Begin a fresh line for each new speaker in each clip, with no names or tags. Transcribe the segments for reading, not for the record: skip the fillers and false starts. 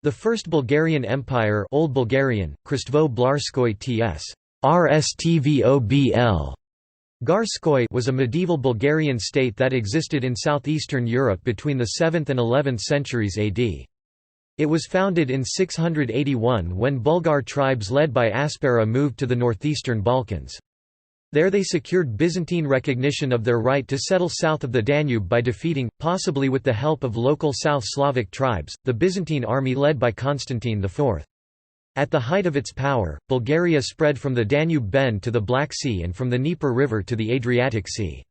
The First Bulgarian Empire Old Bulgarian, Krstvo Blarskoy ts. Rstvobl. Garskoy was a medieval Bulgarian state that existed in southeastern Europe between the 7th and 11th centuries AD. It was founded in 681 when Bulgar tribes led by Aspera moved to the northeastern Balkans. There they secured Byzantine recognition of their right to settle south of the Danube by defeating, possibly with the help of local South Slavic tribes, the Byzantine army led by Constantine IV. At the height of its power, Bulgaria spread from the Danube bend to the Black Sea and from the Dnieper River to the Adriatic Sea.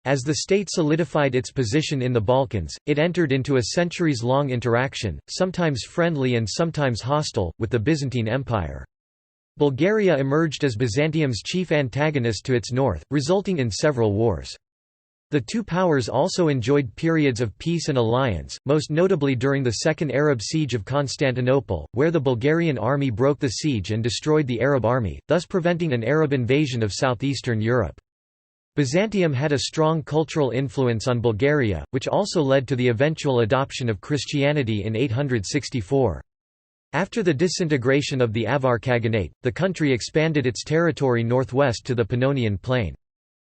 As the state solidified its position in the Balkans, it entered into a centuries-long interaction, sometimes friendly and sometimes hostile, with the Byzantine Empire. Bulgaria emerged as Byzantium's chief antagonist to its north, resulting in several wars. The two powers also enjoyed periods of peace and alliance, most notably during the Second Arab Siege of Constantinople, where the Bulgarian army broke the siege and destroyed the Arab army, thus preventing an Arab invasion of southeastern Europe. Byzantium had a strong cultural influence on Bulgaria, which also led to the eventual adoption of Christianity in 864. After the disintegration of the Avar Khaganate, the country expanded its territory northwest to the Pannonian Plain.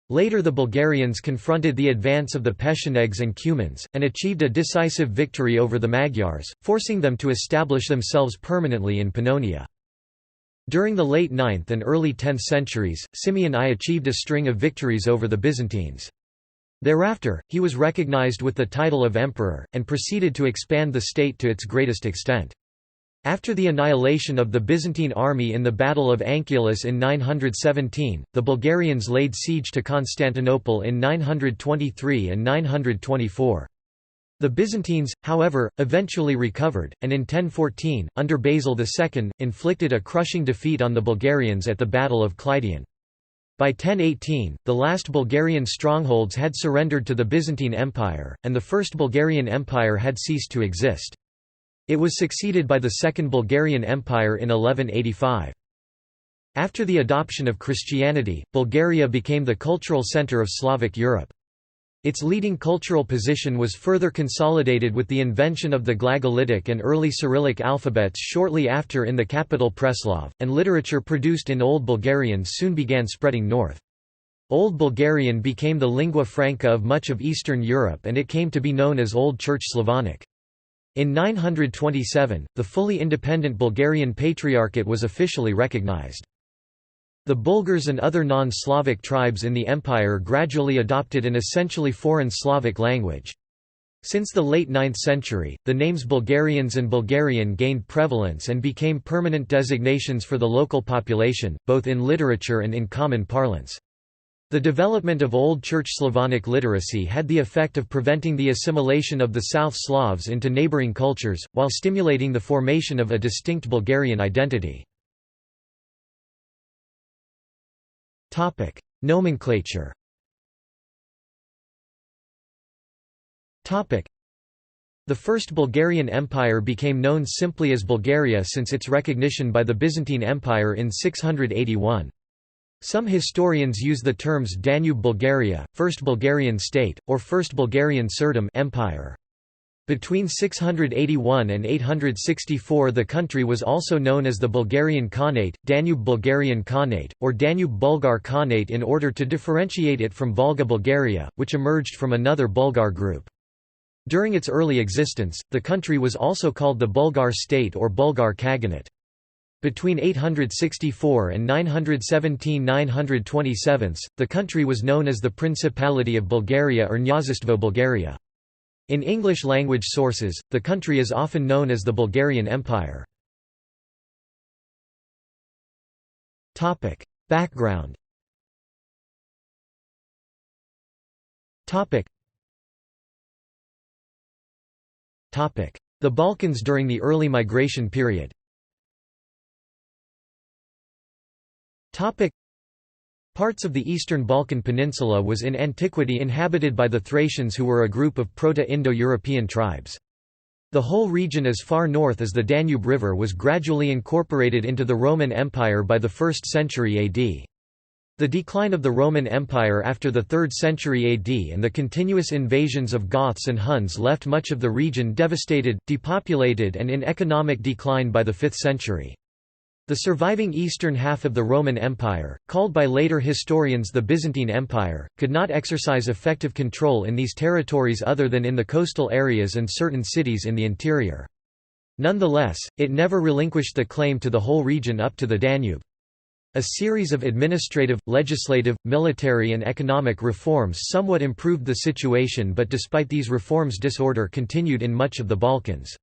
Later the Bulgarians confronted the advance of the Pechenegs and Cumans, and achieved a decisive victory over the Magyars, forcing them to establish themselves permanently in Pannonia. During the late 9th and early 10th centuries, Simeon I achieved a string of victories over the Byzantines. Thereafter, he was recognized with the title of emperor, and proceeded to expand the state to its greatest extent. After the annihilation of the Byzantine army in the Battle of Anchialus in 917, the Bulgarians laid siege to Constantinople in 923 and 924. The Byzantines, however, eventually recovered, and in 1014, under Basil II, inflicted a crushing defeat on the Bulgarians at the Battle of Kleidion. By 1018, the last Bulgarian strongholds had surrendered to the Byzantine Empire, and the First Bulgarian Empire had ceased to exist. It was succeeded by the Second Bulgarian Empire in 1185. After the adoption of Christianity, Bulgaria became the cultural center of Slavic Europe. Its leading cultural position was further consolidated with the invention of the Glagolitic and early Cyrillic alphabets shortly after in the capital Preslav, and literature produced in Old Bulgarian soon began spreading north. Old Bulgarian became the lingua franca of much of Eastern Europe, and it came to be known as Old Church Slavonic. In 927, the fully independent Bulgarian Patriarchate was officially recognized. The Bulgars and other non-Slavic tribes in the empire gradually adopted an essentially foreign Slavic language. Since the late 9th century, the names Bulgarians and Bulgarian gained prevalence and became permanent designations for the local population, both in literature and in common parlance. The development of Old Church Slavonic literacy had the effect of preventing the assimilation of the South Slavs into neighboring cultures, while stimulating the formation of a distinct Bulgarian identity. Nomenclature. The First Bulgarian Empire became known simply as Bulgaria since its recognition by the Byzantine Empire in 681. Some historians use the terms Danube Bulgaria, First Bulgarian State, or First Bulgarian Tsardom Empire. Between 681 and 864 the country was also known as the Bulgarian Khanate, Danube Bulgarian Khanate, or Danube Bulgar Khanate in order to differentiate it from Volga Bulgaria, which emerged from another Bulgar group. During its early existence, the country was also called the Bulgar State or Bulgar Khaganate. Between 864 and 917–927, the country was known as the Principality of Bulgaria or Kняжество Bulgaria. In English-language sources, the country is often known as the Bulgarian Empire. Background. The Balkans during the early migration period. Parts of the eastern Balkan peninsula was in antiquity inhabited by the Thracians, who were a group of Proto-Indo-European tribes. The whole region as far north as the Danube River was gradually incorporated into the Roman Empire by the 1st century AD. The decline of the Roman Empire after the 3rd century AD and the continuous invasions of Goths and Huns left much of the region devastated, depopulated and in economic decline by the 5th century. The surviving eastern half of the Roman Empire, called by later historians the Byzantine Empire, could not exercise effective control in these territories other than in the coastal areas and certain cities in the interior. Nonetheless, it never relinquished the claim to the whole region up to the Danube. A series of administrative, legislative, military and economic reforms somewhat improved the situation, but despite these reforms disorder continued in much of the Balkans.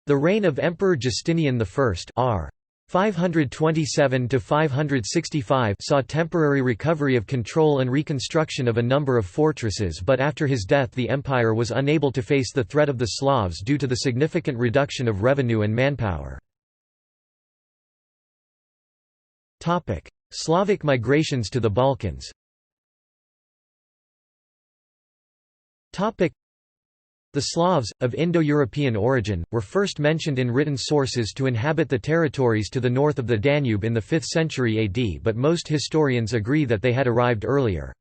The reign of Emperor Justinian I r. 527–565 saw temporary recovery of control and reconstruction of a number of fortresses, but after his death the empire was unable to face the threat of the Slavs due to the significant reduction of revenue and manpower. Slavic migrations to the Balkans. The Slavs, of Indo-European origin, were first mentioned in written sources to inhabit the territories to the north of the Danube in the 5th century AD, but most historians agree that they had arrived earlier.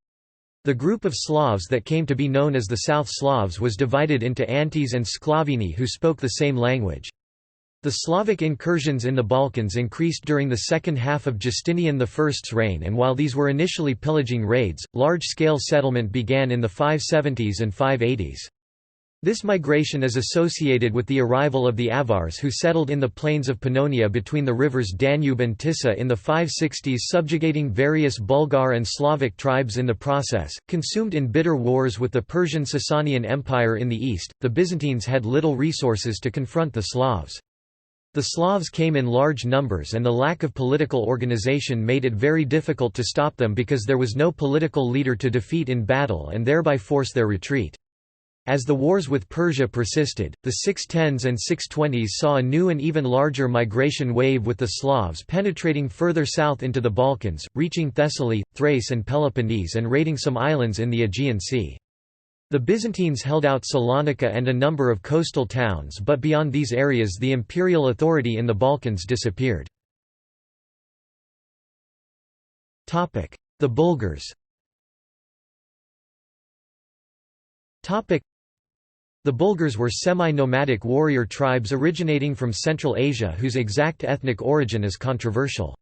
The group of Slavs that came to be known as the South Slavs was divided into Antes and Sklavini who spoke the same language. The Slavic incursions in the Balkans increased during the second half of Justinian I's reign, and while these were initially pillaging raids, large-scale settlement began in the 570s and 580s. This migration is associated with the arrival of the Avars who settled in the plains of Pannonia between the rivers Danube and Tisa in the 560s, subjugating various Bulgar and Slavic tribes in the process. Consumed in bitter wars with the Persian Sasanian Empire in the east, the Byzantines had little resources to confront the Slavs. The Slavs came in large numbers and the lack of political organization made it very difficult to stop them because there was no political leader to defeat in battle and thereby force their retreat. As the wars with Persia persisted, the 610s and 620s saw a new and even larger migration wave with the Slavs penetrating further south into the Balkans, reaching Thessaly, Thrace and Peloponnese and raiding some islands in the Aegean Sea. The Byzantines held out Salonika and a number of coastal towns, but beyond these areas the imperial authority in the Balkans disappeared. The Bulgars. The Bulgars were semi-nomadic warrior tribes originating from Central Asia whose exact ethnic origin is controversial.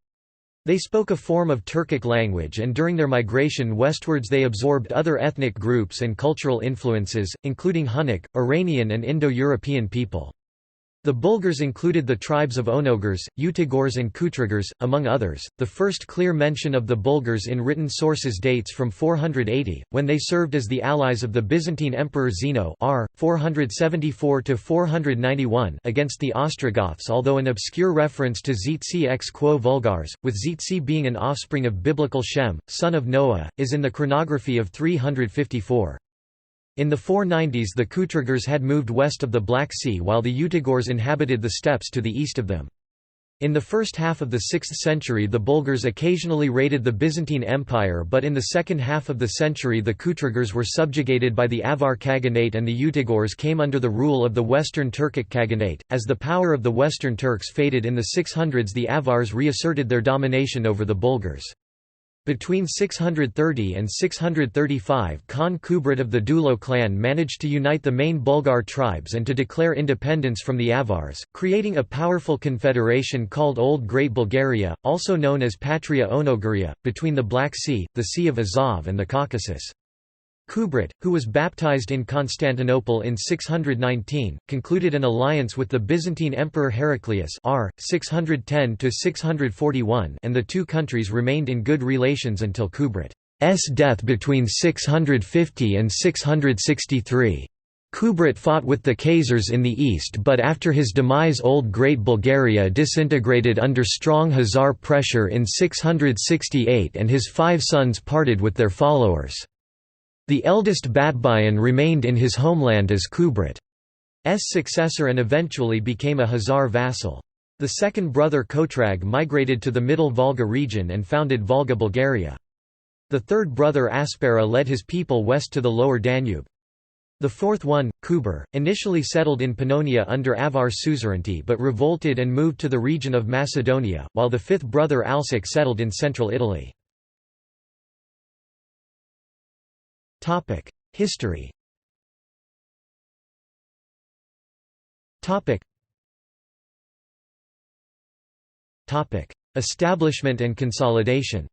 They spoke a form of Turkic language, and during their migration westwards they absorbed other ethnic groups and cultural influences, including Hunnic, Iranian and Indo-European people. The Bulgars included the tribes of Onogars, Utigors and Kutrigars, among others. The first clear mention of the Bulgars in written sources dates from 480, when they served as the allies of the Byzantine Emperor Zeno r. 474–491 against the Ostrogoths, although an obscure reference to Zitsi ex quo Vulgars, with Zitsi being an offspring of biblical Shem, son of Noah, is in the chronography of 354. In the 490s the Kutrigars had moved west of the Black Sea while the Utigors inhabited the steppes to the east of them. In the first half of the 6th century the Bulgars occasionally raided the Byzantine Empire, but in the second half of the century the Kutrigars were subjugated by the Avar Khaganate and the Utigors came under the rule of the Western Turkic Khaganate. As the power of the Western Turks faded in the 600s the Avars reasserted their domination over the Bulgars. Between 630 and 635 Khan Kubrat of the Dulo clan managed to unite the main Bulgar tribes and to declare independence from the Avars, creating a powerful confederation called Old Great Bulgaria, also known as Patria Onogaria, between the Black Sea, the Sea of Azov and the Caucasus. Kubrat, who was baptized in Constantinople in 619, concluded an alliance with the Byzantine Emperor Heraclius r. 610–641 and the two countries remained in good relations until Kubrat's death between 650 and 663. Kubrat fought with the Khazars in the east, but after his demise Old Great Bulgaria disintegrated under strong Khazar pressure in 668 and his 5 sons parted with their followers. The eldest Batbayan remained in his homeland as Kubrat's successor and eventually became a Khazar vassal. The second brother Kotrag migrated to the Middle Volga region and founded Volga Bulgaria. The third brother Aspera led his people west to the lower Danube. The fourth one, Kuber, initially settled in Pannonia under Avar suzerainty but revolted and moved to the region of Macedonia, while the fifth brother Alsic settled in central Italy. History. Establishment and consolidation.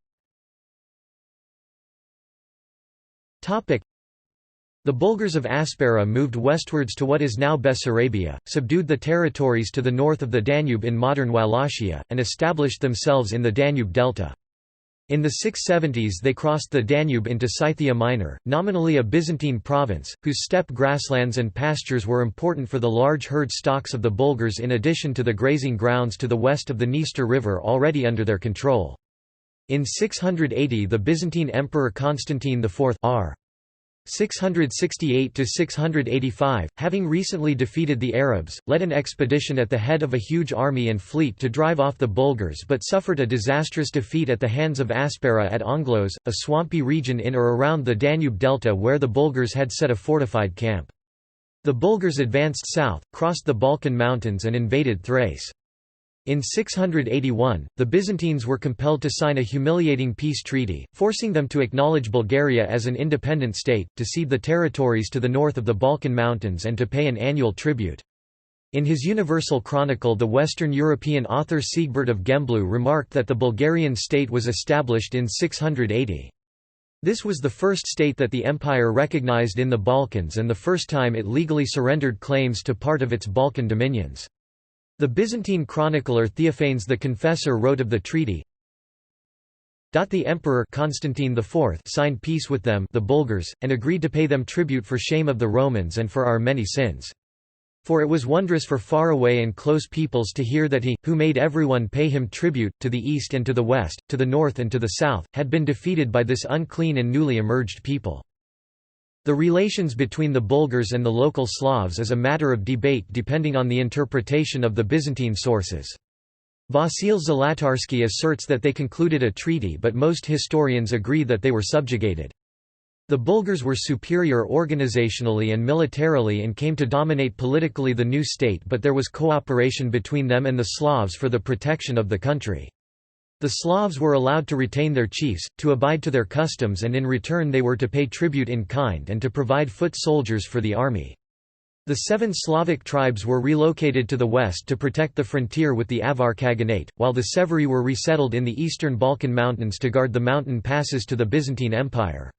The Bulgars of Aspera moved westwards to what is now Bessarabia, subdued the territories to the north of the Danube in modern Wallachia, and established themselves in the Danube delta. In the 670s they crossed the Danube into Scythia Minor, nominally a Byzantine province, whose steppe grasslands and pastures were important for the large herd stocks of the Bulgars in addition to the grazing grounds to the west of the Dniester River already under their control. In 680 the Byzantine Emperor Constantine IV r. 668–685, having recently defeated the Arabs, led an expedition at the head of a huge army and fleet to drive off the Bulgars but suffered a disastrous defeat at the hands of Aspera at Onglos, a swampy region in or around the Danube delta where the Bulgars had set a fortified camp. The Bulgars advanced south, crossed the Balkan Mountains and invaded Thrace. In 681, the Byzantines were compelled to sign a humiliating peace treaty, forcing them to acknowledge Bulgaria as an independent state, to cede the territories to the north of the Balkan Mountains and to pay an annual tribute. In his Universal Chronicle the Western European author Siegbert of Gembloux remarked that the Bulgarian state was established in 680. This was the first state that the empire recognized in the Balkans and the first time it legally surrendered claims to part of its Balkan dominions. The Byzantine chronicler Theophanes the Confessor wrote of the treaty, "The emperor Constantine IV signed peace with them the Bulgars, and agreed to pay them tribute for shame of the Romans and for our many sins. For it was wondrous for far away and close peoples to hear that he, who made everyone pay him tribute, to the east and to the west, to the north and to the south, had been defeated by this unclean and newly emerged people." The relations between the Bulgars and the local Slavs is a matter of debate depending on the interpretation of the Byzantine sources. Vasil Zlatarsky asserts that they concluded a treaty, but most historians agree that they were subjugated. The Bulgars were superior organizationally and militarily and came to dominate politically the new state, but there was cooperation between them and the Slavs for the protection of the country. The Slavs were allowed to retain their chiefs, to abide to their customs, and in return they were to pay tribute in kind and to provide foot soldiers for the army. The 7 Slavic tribes were relocated to the west to protect the frontier with the Avar Khaganate, while the Severi were resettled in the eastern Balkan Mountains to guard the mountain passes to the Byzantine Empire.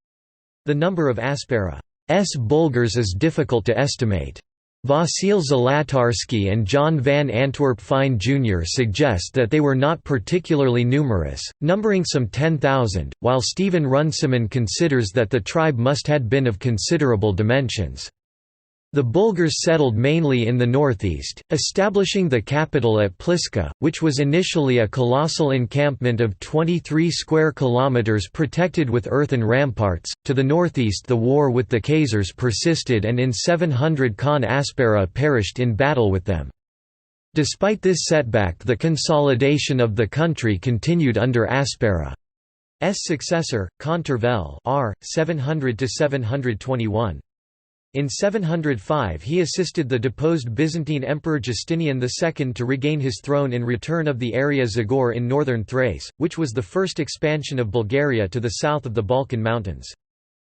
The number of Aspera's Bulgars is difficult to estimate. Vasil Zlatarsky and John van Antwerp Fine Jr. suggest that they were not particularly numerous, numbering some 10,000, while Stephen Runciman considers that the tribe must have been of considerable dimensions. The Bulgars settled mainly in the northeast, establishing the capital at Pliska, which was initially a colossal encampment of 23 square kilometers protected with earthen ramparts. To the northeast, the war with the Khazars persisted, and in 700 Khan Aspera perished in battle with them. Despite this setback, the consolidation of the country continued under Aspera's successor, Khan Tervel r. 700–721. In 705 he assisted the deposed Byzantine Emperor Justinian II to regain his throne in return of the area Zagor in northern Thrace, which was the first expansion of Bulgaria to the south of the Balkan Mountains.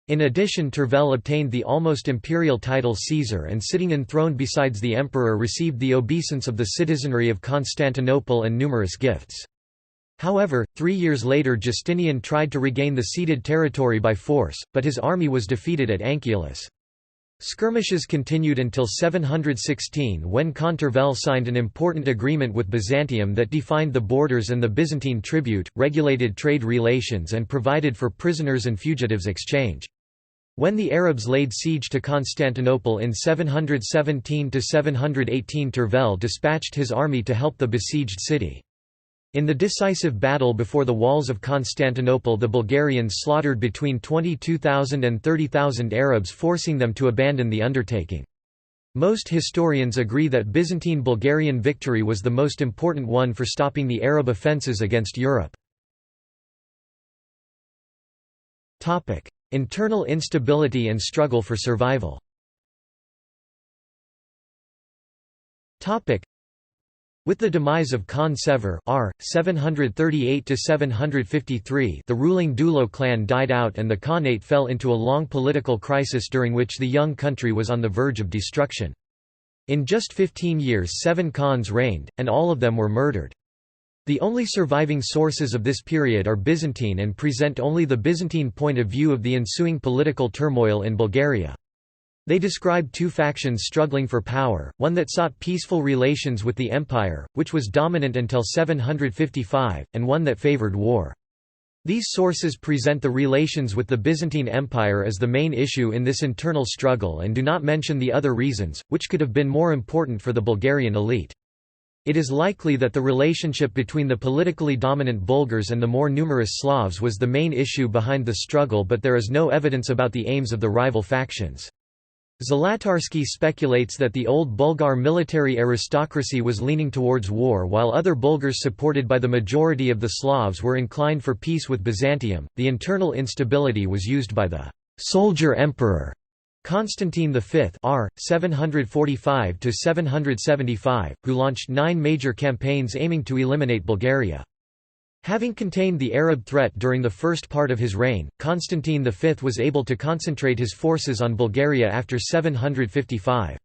In addition, Tervel obtained the almost imperial title Caesar, and sitting enthroned besides the emperor received the obeisance of the citizenry of Constantinople and numerous gifts. However, 3 years later Justinian tried to regain the ceded territory by force, but his army was defeated at Anchialus. Skirmishes continued until 716 when Khan Tervel signed an important agreement with Byzantium that defined the borders and the Byzantine tribute, regulated trade relations and provided for prisoners and fugitives exchange. When the Arabs laid siege to Constantinople in 717–718 Tervel dispatched his army to help the besieged city. In the decisive battle before the walls of Constantinople, the Bulgarians slaughtered between 22,000 and 30,000 Arabs, forcing them to abandon the undertaking. Most historians agree that Byzantine-Bulgarian victory was the most important one for stopping the Arab offences against Europe. Internal instability and struggle for survival. With the demise of Khan Sever r. 738–753, the ruling Dulo clan died out and the Khanate fell into a long political crisis during which the young country was on the verge of destruction. In just 15 years 7 Khans reigned, and all of them were murdered. The only surviving sources of this period are Byzantine and present only the Byzantine point of view of the ensuing political turmoil in Bulgaria. They describe two factions struggling for power, one that sought peaceful relations with the empire, which was dominant until 755, and one that favored war. These sources present the relations with the Byzantine Empire as the main issue in this internal struggle and do not mention the other reasons, which could have been more important for the Bulgarian elite. It is likely that the relationship between the politically dominant Bulgars and the more numerous Slavs was the main issue behind the struggle, but there is no evidence about the aims of the rival factions. Zlatarsky speculates that the old Bulgar military aristocracy was leaning towards war while other Bulgars supported by the majority of the Slavs were inclined for peace with Byzantium. The internal instability was used by the soldier emperor Constantine V r. 745–775, who launched 9 major campaigns aiming to eliminate Bulgaria. Having contained the Arab threat during the first part of his reign, Constantine V was able to concentrate his forces on Bulgaria after 755.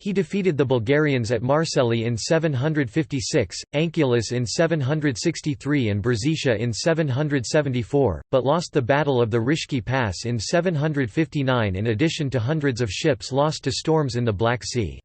He defeated the Bulgarians at Marseilles in 756, Anchialus in 763 and Brzezica in 774, but lost the Battle of the Rishki Pass in 759 in addition to hundreds of ships lost to storms in the Black Sea.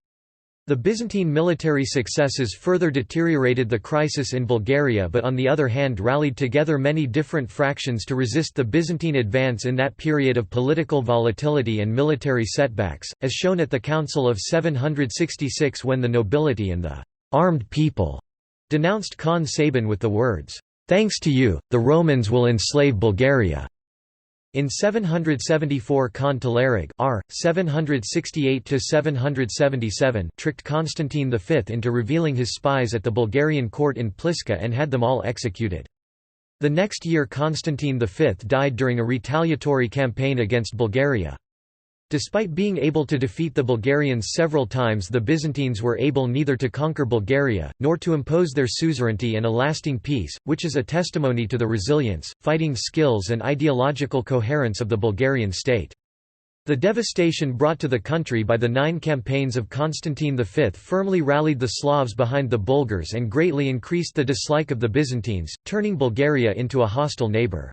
The Byzantine military successes further deteriorated the crisis in Bulgaria but on the other hand rallied together many different fractions to resist the Byzantine advance in that period of political volatility and military setbacks, as shown at the Council of 766 when the nobility and the armed people denounced Khan Sabin with the words, "Thanks to you, the Romans will enslave Bulgaria." In 774 Khan Telerig r. 768–777 tricked Constantine V into revealing his spies at the Bulgarian court in Pliska and had them all executed. The next year Constantine V died during a retaliatory campaign against Bulgaria. Despite being able to defeat the Bulgarians several times, the Byzantines were able neither to conquer Bulgaria, nor to impose their suzerainty and a lasting peace, which is a testimony to the resilience, fighting skills and ideological coherence of the Bulgarian state. The devastation brought to the country by the 9 campaigns of Constantine V firmly rallied the Slavs behind the Bulgars and greatly increased the dislike of the Byzantines, turning Bulgaria into a hostile neighbour.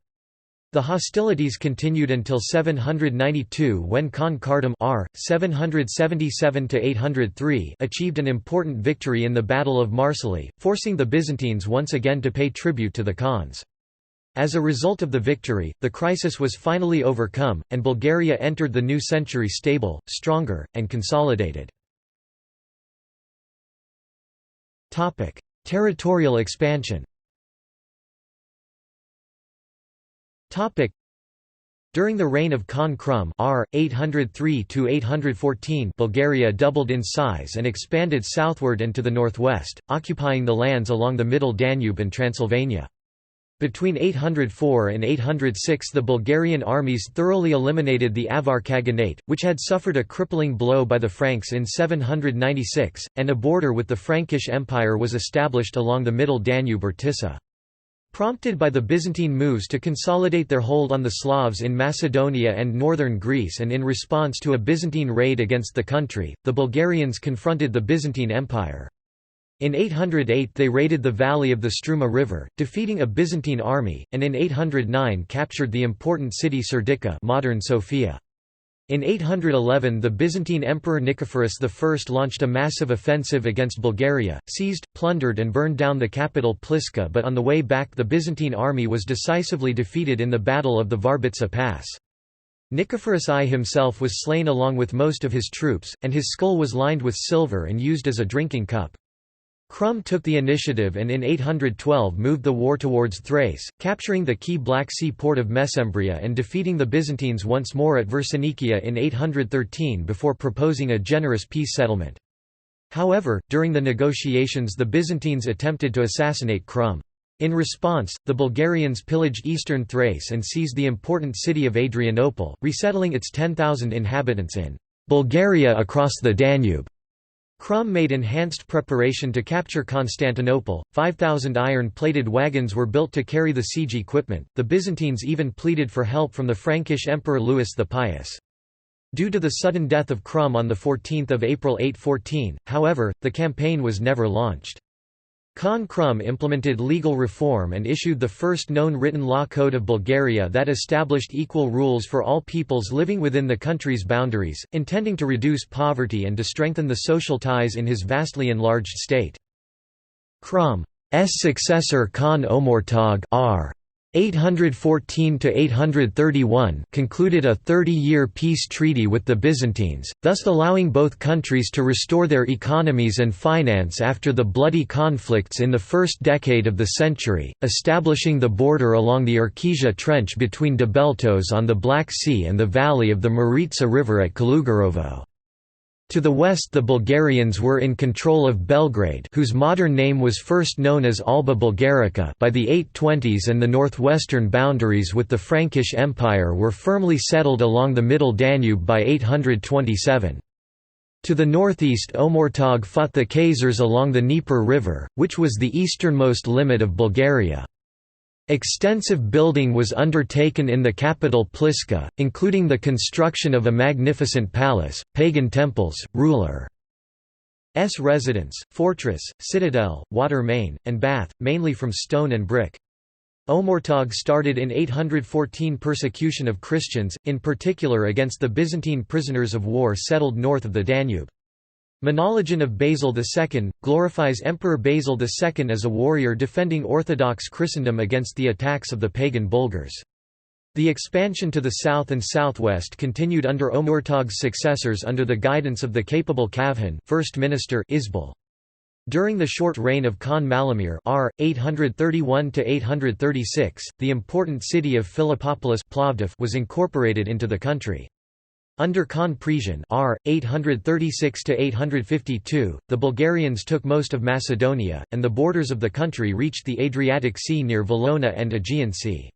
The hostilities continued until 792 when Khan Kardam r. 777–803 achieved an important victory in the Battle of Marseilles, forcing the Byzantines once again to pay tribute to the Khans. As a result of the victory, the crisis was finally overcome, and Bulgaria entered the new century stable, stronger, and consolidated. Territorial expansion. During the reign of Khan Krum r. 803–814, Bulgaria doubled in size and expanded southward and to the northwest, occupying the lands along the Middle Danube and Transylvania. Between 804 and 806 the Bulgarian armies thoroughly eliminated the Avar Khaganate, which had suffered a crippling blow by the Franks in 796, and a border with the Frankish Empire was established along the Middle Danube or Tisa. Prompted by the Byzantine moves to consolidate their hold on the Slavs in Macedonia and northern Greece and in response to a Byzantine raid against the country, the Bulgarians confronted the Byzantine Empire. In 808 they raided the valley of the Struma River, defeating a Byzantine army, and in 809 captured the important city Serdica, modern Sofia. In 811 the Byzantine Emperor Nicephorus I launched a massive offensive against Bulgaria, seized, plundered and burned down the capital Pliska, but on the way back the Byzantine army was decisively defeated in the Battle of the Varbitsa Pass. Nicephorus I himself was slain along with most of his troops, and his skull was lined with silver and used as a drinking cup. Krum took the initiative and in 812 moved the war towards Thrace, capturing the key Black Sea port of Mesembria and defeating the Byzantines once more at Versinikia in 813 before proposing a generous peace settlement. However, during the negotiations the Byzantines attempted to assassinate Krum. In response, the Bulgarians pillaged eastern Thrace and seized the important city of Adrianople, resettling its 10,000 inhabitants in Bulgaria across the Danube. Krum made enhanced preparation to capture Constantinople. 5,000 iron-plated wagons were built to carry the siege equipment. The Byzantines even pleaded for help from the Frankish Emperor Louis the Pious. Due to the sudden death of Krum on 14 April 814, however, the campaign was never launched. Khan Krum implemented legal reform and issued the first known written law code of Bulgaria that established equal rules for all peoples living within the country's boundaries, intending to reduce poverty and to strengthen the social ties in his vastly enlarged state. Krum's successor Khan Omurtag r. 814–831 concluded a 30-year peace treaty with the Byzantines, thus allowing both countries to restore their economies and finance after the bloody conflicts in the first decade of the century, establishing the border along the Irkizha Trench between Debeltos on the Black Sea and the valley of the Maritsa River at Kalugarovo. To the west the Bulgarians were in control of Belgrade, whose modern name was first known as Alba Bulgarica, by the 820s, and the northwestern boundaries with the Frankish Empire were firmly settled along the Middle Danube by 827. To the northeast Omurtag fought the Khazars along the Dnieper River, which was the easternmost limit of Bulgaria. Extensive building was undertaken in the capital Pliska, including the construction of a magnificent palace, pagan temples, ruler's residence, fortress, citadel, water main, and bath, mainly from stone and brick. Omurtag started in 814 persecution of Christians, in particular against the Byzantine prisoners of war settled north of the Danube. Monologion of Basil II, glorifies Emperor Basil II as a warrior defending Orthodox Christendom against the attacks of the pagan Bulgars. The expansion to the south and southwest continued under Omurtag's successors under the guidance of the capable Kavhan First Minister Isbal. During the short reign of Khan Malamir r. 831–836, the important city of Philippopolis Plovdiv was incorporated into the country. Under Khan Presian r. 836–852, the Bulgarians took most of Macedonia, and the borders of the country reached the Adriatic Sea near Valona and Aegean Sea.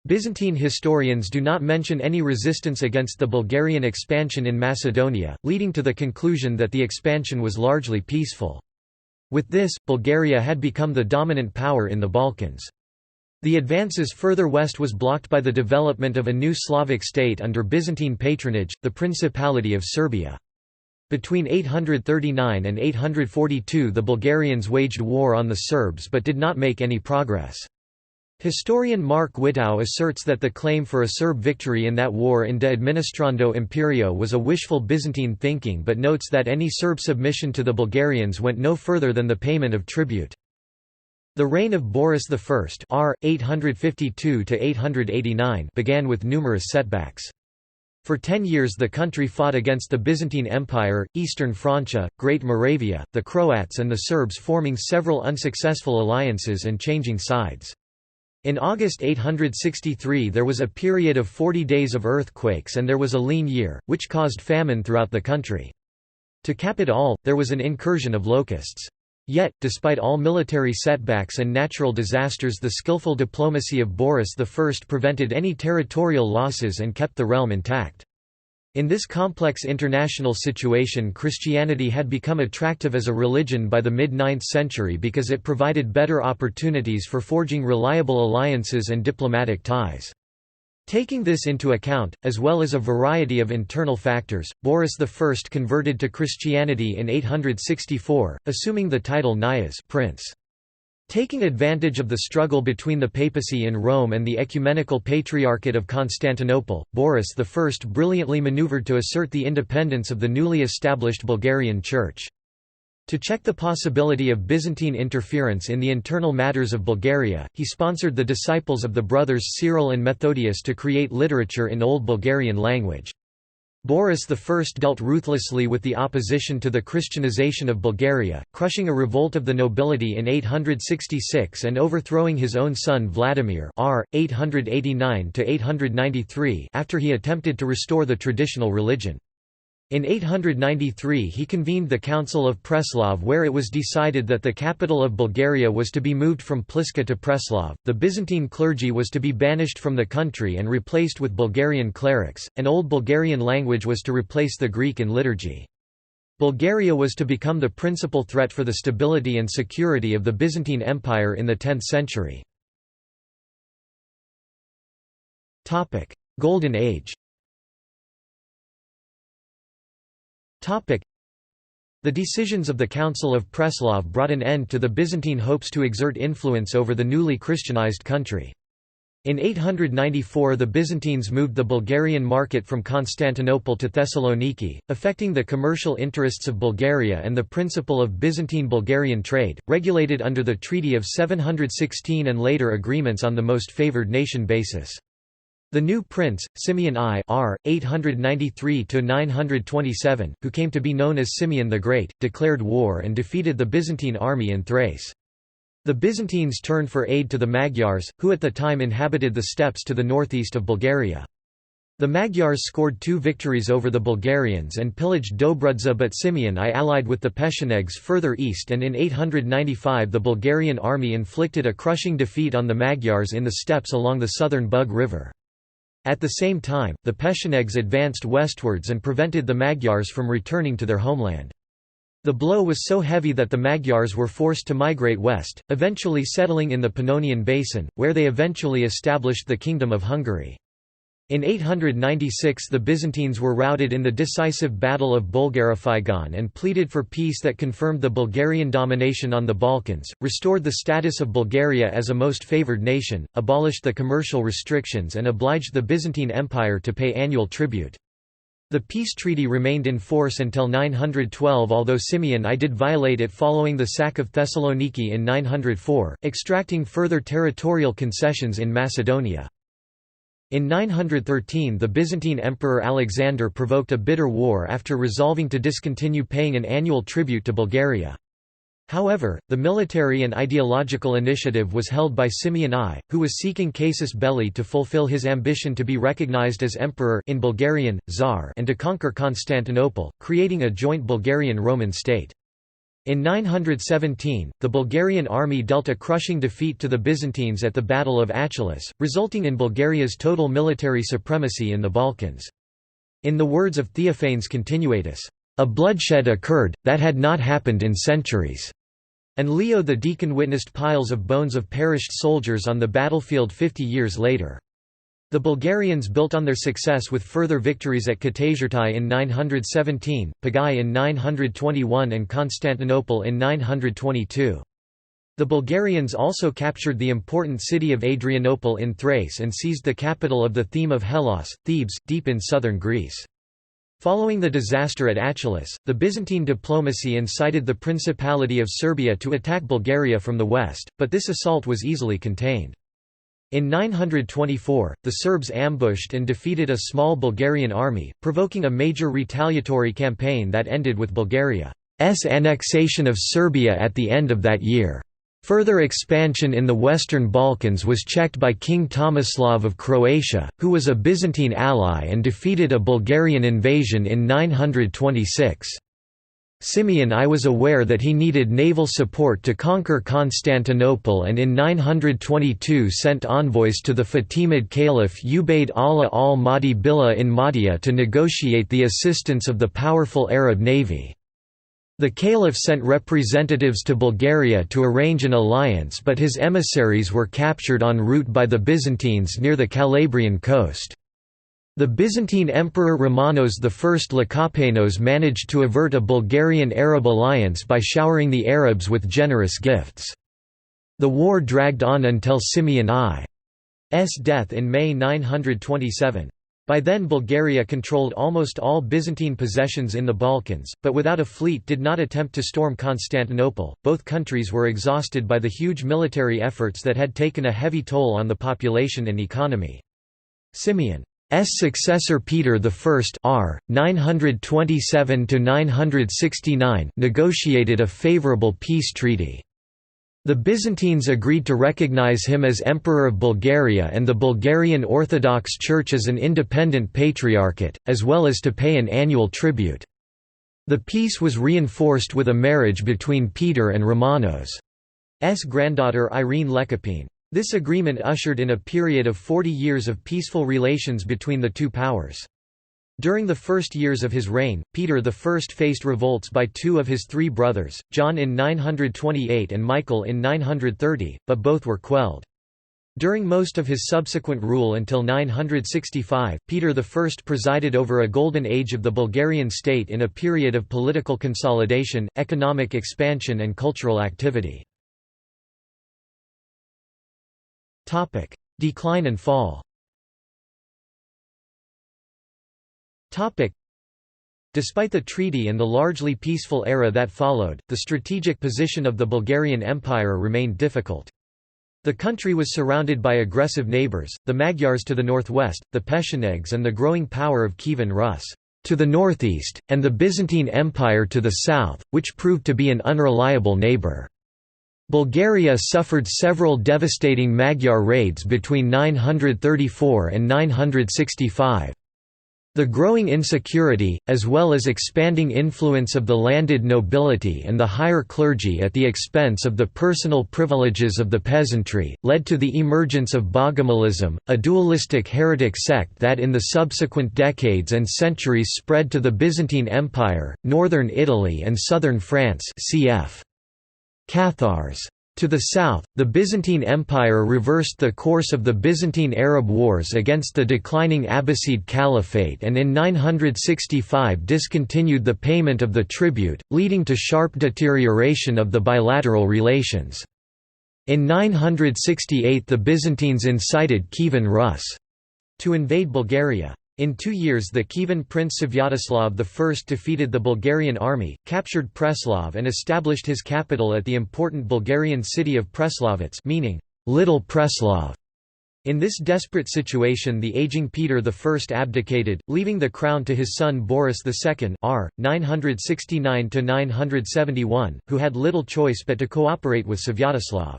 Byzantine historians do not mention any resistance against the Bulgarian expansion in Macedonia, leading to the conclusion that the expansion was largely peaceful. With this, Bulgaria had become the dominant power in the Balkans. The advances further west was blocked by the development of a new Slavic state under Byzantine patronage, the Principality of Serbia. Between 839 and 842 the Bulgarians waged war on the Serbs but did not make any progress. Historian Mark Wittau asserts that the claim for a Serb victory in that war in De Administrando Imperio was a wishful Byzantine thinking, but notes that any Serb submission to the Bulgarians went no further than the payment of tribute. The reign of Boris I r. 852–889 began with numerous setbacks. For 10 years the country fought against the Byzantine Empire, Eastern Francia, Great Moravia, the Croats and the Serbs, forming several unsuccessful alliances and changing sides. In August 863 there was a period of 40 days of earthquakes and there was a lean year, which caused famine throughout the country. To cap it all, there was an incursion of locusts. Yet, despite all military setbacks and natural disasters, the skillful diplomacy of Boris I prevented any territorial losses and kept the realm intact. In this complex international situation, Christianity had become attractive as a religion by the mid-9th century because it provided better opportunities for forging reliable alliances and diplomatic ties. Taking this into account, as well as a variety of internal factors, Boris I converted to Christianity in 864, assuming the title Nyas Prince. Taking advantage of the struggle between the papacy in Rome and the ecumenical patriarchate of Constantinople, Boris I brilliantly maneuvered to assert the independence of the newly established Bulgarian Church. To check the possibility of Byzantine interference in the internal matters of Bulgaria, he sponsored the disciples of the brothers Cyril and Methodius to create literature in Old Bulgarian language. Boris I dealt ruthlessly with the opposition to the Christianization of Bulgaria, crushing a revolt of the nobility in 866 and overthrowing his own son Vladimir r. 889–893 after he attempted to restore the traditional religion. In 893 he convened the Council of Preslav, where it was decided that the capital of Bulgaria was to be moved from Pliska to Preslav, the Byzantine clergy was to be banished from the country and replaced with Bulgarian clerics, and Old Bulgarian language was to replace the Greek in liturgy. Bulgaria was to become the principal threat for the stability and security of the Byzantine Empire in the 10th century. Golden Age. The decisions of the Council of Preslav brought an end to the Byzantine hopes to exert influence over the newly Christianized country. In 894 the Byzantines moved the Bulgarian market from Constantinople to Thessaloniki, affecting the commercial interests of Bulgaria and the principle of Byzantine-Bulgarian trade, regulated under the Treaty of 716 and later agreements on the most favored nation basis. The new prince, Simeon I r. 893–927, who came to be known as Simeon the Great, declared war and defeated the Byzantine army in Thrace. The Byzantines turned for aid to the Magyars, who at the time inhabited the steppes to the northeast of Bulgaria. The Magyars scored 2 victories over the Bulgarians and pillaged Dobrudza, but Simeon I allied with the Pechenegs further east, and in 895 the Bulgarian army inflicted a crushing defeat on the Magyars in the steppes along the southern Bug River. At the same time, the Pechenegs advanced westwards and prevented the Magyars from returning to their homeland. The blow was so heavy that the Magyars were forced to migrate west, eventually settling in the Pannonian Basin, where they eventually established the Kingdom of Hungary. In 896 the Byzantines were routed in the decisive Battle of Bulgarifygon and pleaded for peace that confirmed the Bulgarian domination on the Balkans, restored the status of Bulgaria as a most favored nation, abolished the commercial restrictions and obliged the Byzantine Empire to pay annual tribute. The peace treaty remained in force until 912, although Simeon I did violate it following the sack of Thessaloniki in 904, extracting further territorial concessions in Macedonia. In 913 the Byzantine Emperor Alexander provoked a bitter war after resolving to discontinue paying an annual tribute to Bulgaria. However, the military and ideological initiative was held by Simeon I, who was seeking casus belli to fulfill his ambition to be recognized as emperor in Bulgarian, Tsar, and to conquer Constantinople, creating a joint Bulgarian-Roman state. In 917, the Bulgarian army dealt a crushing defeat to the Byzantines at the Battle of Achelous, resulting in Bulgaria's total military supremacy in the Balkans. In the words of Theophanes Continuatus, "A bloodshed occurred, that had not happened in centuries." And Leo the Deacon witnessed piles of bones of perished soldiers on the battlefield 50 years later. The Bulgarians built on their success with further victories at Katažirtai in 917, Pagai in 921 and Constantinople in 922. The Bulgarians also captured the important city of Adrianople in Thrace and seized the capital of the Theme of Hellas, Thebes, deep in southern Greece. Following the disaster at Achelous, the Byzantine diplomacy incited the Principality of Serbia to attack Bulgaria from the west, but this assault was easily contained. In 924, the Serbs ambushed and defeated a small Bulgarian army, provoking a major retaliatory campaign that ended with Bulgaria's annexation of Serbia at the end of that year. Further expansion in the Western Balkans was checked by King Tomislav of Croatia, who was a Byzantine ally and defeated a Bulgarian invasion in 926. Simeon I was aware that he needed naval support to conquer Constantinople and in 922 sent envoys to the Fatimid Caliph Ubayd Allah al-Mahdi Billah in Mahdia to negotiate the assistance of the powerful Arab navy. The Caliph sent representatives to Bulgaria to arrange an alliance, but his emissaries were captured en route by the Byzantines near the Calabrian coast. The Byzantine Emperor Romanos I Lakapenos managed to avert a Bulgarian-Arab alliance by showering the Arabs with generous gifts. The war dragged on until Simeon I's death in May 927. By then Bulgaria controlled almost all Byzantine possessions in the Balkans, but without a fleet did not attempt to storm Constantinople. Both countries were exhausted by the huge military efforts that had taken a heavy toll on the population and economy. Simeon's successor Peter I r. 927–969 negotiated a favourable peace treaty. The Byzantines agreed to recognize him as Emperor of Bulgaria and the Bulgarian Orthodox Church as an independent patriarchate, as well as to pay an annual tribute. The peace was reinforced with a marriage between Peter and Romanos' granddaughter Irene Lekapine. This agreement ushered in a period of 40 years of peaceful relations between the two powers. During the first years of his reign, Peter I faced revolts by two of his three brothers, John in 928 and Michael in 930, but both were quelled. During most of his subsequent rule until 965, Peter I presided over a golden age of the Bulgarian state in a period of political consolidation, economic expansion and cultural activity. Decline and fall. Despite the treaty and the largely peaceful era that followed, the strategic position of the Bulgarian Empire remained difficult. The country was surrounded by aggressive neighbours, the Magyars to the northwest, the Pechenegs and the growing power of Kievan Rus to the northeast, and the Byzantine Empire to the south, which proved to be an unreliable neighbour. Bulgaria suffered several devastating Magyar raids between 934 and 965. The growing insecurity, as well as expanding influence of the landed nobility and the higher clergy at the expense of the personal privileges of the peasantry, led to the emergence of Bogomilism, a dualistic heretic sect that in the subsequent decades and centuries spread to the Byzantine Empire, northern Italy and southern France cf. Cathars. To the south, the Byzantine Empire reversed the course of the Byzantine Arab Wars against the declining Abbasid Caliphate and in 965 discontinued the payment of the tribute, leading to sharp deterioration of the bilateral relations. In 968 the Byzantines incited Kievan Rus to invade Bulgaria. In 2 years the Kievan prince Svyatoslav I defeated the Bulgarian army, captured Preslav and established his capital at the important Bulgarian city of Preslavets, meaning, Little Preslav. In this desperate situation the aging Peter I abdicated, leaving the crown to his son Boris II r. 969–971, who had little choice but to cooperate with Svyatoslav.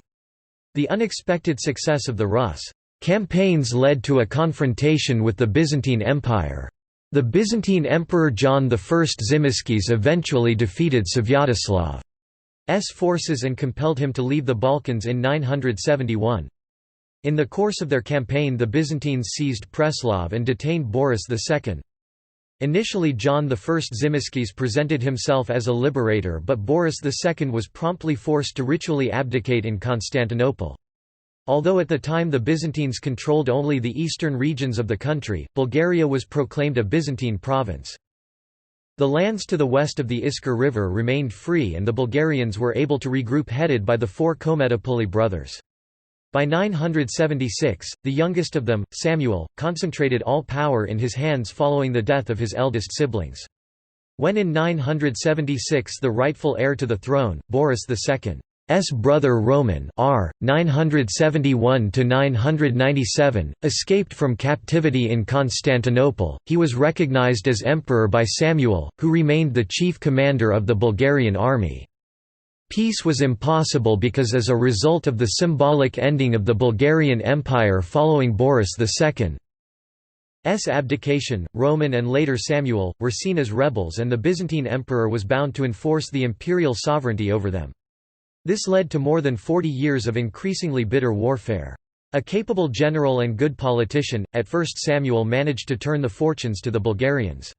The unexpected success of the Rus' campaigns led to a confrontation with the Byzantine Empire. The Byzantine Emperor John I Tzimiskes eventually defeated Svyatoslav's forces and compelled him to leave the Balkans in 971. In the course of their campaign the Byzantines seized Preslav and detained Boris II. Initially John I Tzimiskes presented himself as a liberator, but Boris II was promptly forced to ritually abdicate in Constantinople. Although at the time the Byzantines controlled only the eastern regions of the country, Bulgaria was proclaimed a Byzantine province. The lands to the west of the Iskar River remained free and the Bulgarians were able to regroup headed by the four Kometopuli brothers. By 976, the youngest of them, Samuel, concentrated all power in his hands following the death of his eldest siblings. When in 976 the rightful heir to the throne, Boris II brother Roman r. 971–997, escaped from captivity in Constantinople, he was recognized as emperor by Samuel, who remained the chief commander of the Bulgarian army. Peace was impossible because as a result of the symbolic ending of the Bulgarian Empire following Boris II's abdication, Roman and later Samuel, were seen as rebels and the Byzantine emperor was bound to enforce the imperial sovereignty over them. This led to more than 40 years of increasingly bitter warfare. A capable general and good politician, at first Samuel managed to turn the fortunes to the Bulgarians.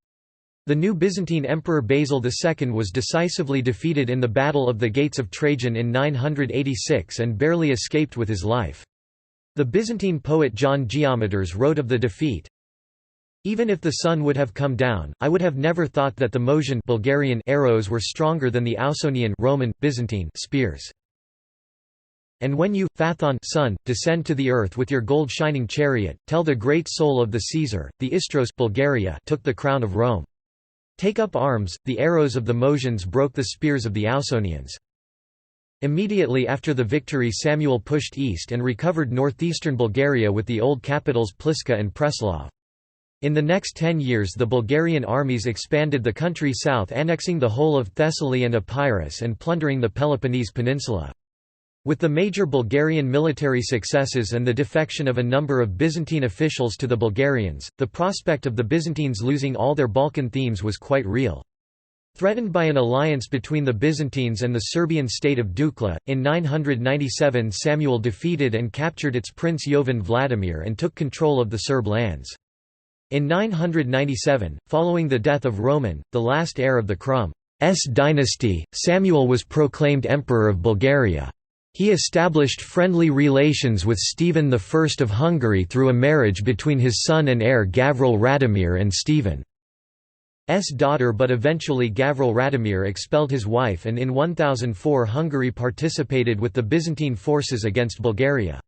The new Byzantine Emperor Basil II was decisively defeated in the Battle of the Gates of Trajan in 986 and barely escaped with his life. The Byzantine poet John Geometres wrote of the defeat, "Even if the sun would have come down, I would have never thought that the Mosian Bulgarian arrows were stronger than the Ausonian Roman, Byzantine spears. And when you, Phathon sun, descend to the earth with your gold-shining chariot, tell the great soul of the Caesar, the Istros Bulgaria took the crown of Rome. Take up arms, the arrows of the Mosians broke the spears of the Ausonians." Immediately after the victory Samuel pushed east and recovered northeastern Bulgaria with the old capitals Pliska and Preslav. In the next 10 years the Bulgarian armies expanded the country south, annexing the whole of Thessaly and Epirus and plundering the Peloponnese Peninsula. With the major Bulgarian military successes and the defection of a number of Byzantine officials to the Bulgarians, the prospect of the Byzantines losing all their Balkan themes was quite real. Threatened by an alliance between the Byzantines and the Serbian state of Dukla, in 997 Samuel defeated and captured its prince Jovan Vladimir and took control of the Serb lands. In 997, following the death of Roman, the last heir of the Krum's dynasty, Samuel was proclaimed Emperor of Bulgaria. He established friendly relations with Stephen I of Hungary through a marriage between his son and heir Gavril Radomir and Stephen's daughter, but eventually Gavril Radomir expelled his wife, and in 1004 Hungary participated with the Byzantine forces against Bulgaria.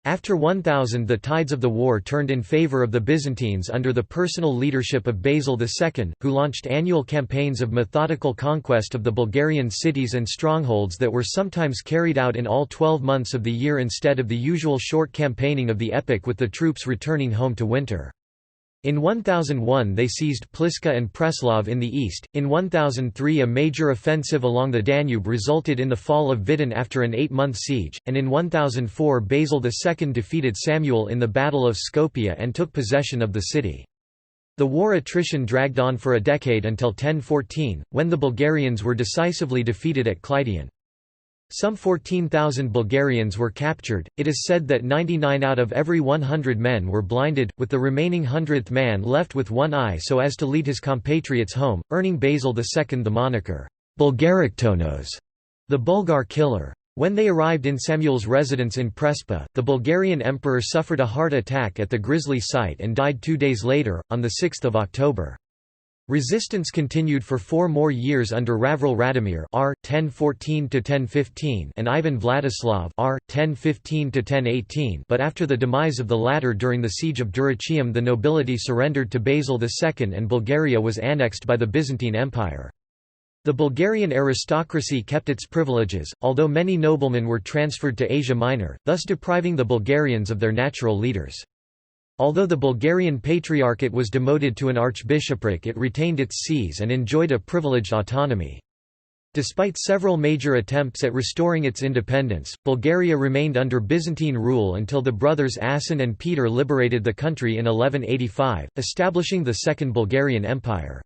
After 1000 the tides of the war turned in favour of the Byzantines under the personal leadership of Basil II, who launched annual campaigns of methodical conquest of the Bulgarian cities and strongholds that were sometimes carried out in all 12 months of the year instead of the usual short campaigning of the epoch with the troops returning home to winter. In 1001 they seized Pliska and Preslav in the east. In 1003 a major offensive along the Danube resulted in the fall of Vidin after an 8-month siege, and in 1004 Basil II defeated Samuel in the Battle of Skopje and took possession of the city. The war attrition dragged on for a decade until 1014, when the Bulgarians were decisively defeated at Kleidion. Some 14,000 Bulgarians were captured. It is said that 99 out of every 100 men were blinded, with the remaining 100th man left with one eye so as to lead his compatriots home, earning Basil II the moniker, Bulgariktonos, the Bulgar killer. When they arrived in Samuel's residence in Prespa, the Bulgarian emperor suffered a heart attack at the grisly site and died 2 days later, on 6 October. Resistance continued for 4 more years under Gavril Radomir R. 1014–1015 and Ivan Vladislav R. 1015–1018, but after the demise of the latter during the siege of Dyrrhachium the nobility surrendered to Basil II and Bulgaria was annexed by the Byzantine Empire. The Bulgarian aristocracy kept its privileges, although many noblemen were transferred to Asia Minor, thus depriving the Bulgarians of their natural leaders. Although the Bulgarian Patriarchate was demoted to an archbishopric, it retained its sees and enjoyed a privileged autonomy. Despite several major attempts at restoring its independence, Bulgaria remained under Byzantine rule until the brothers Asen and Peter liberated the country in 1185, establishing the Second Bulgarian Empire.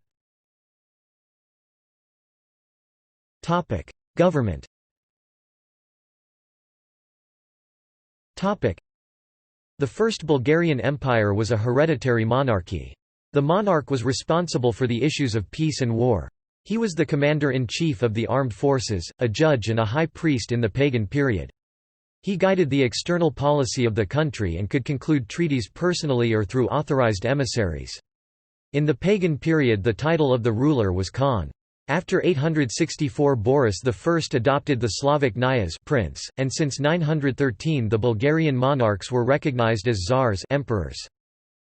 Government. The First Bulgarian Empire was a hereditary monarchy. The monarch was responsible for the issues of peace and war. He was the commander-in-chief of the armed forces, a judge and a high priest in the pagan period. He guided the external policy of the country and could conclude treaties personally or through authorized emissaries. In the pagan period the title of the ruler was Khan. After 864 Boris I adopted the Slavic Nyas prince, and since 913 the Bulgarian monarchs were recognized as czars emperors.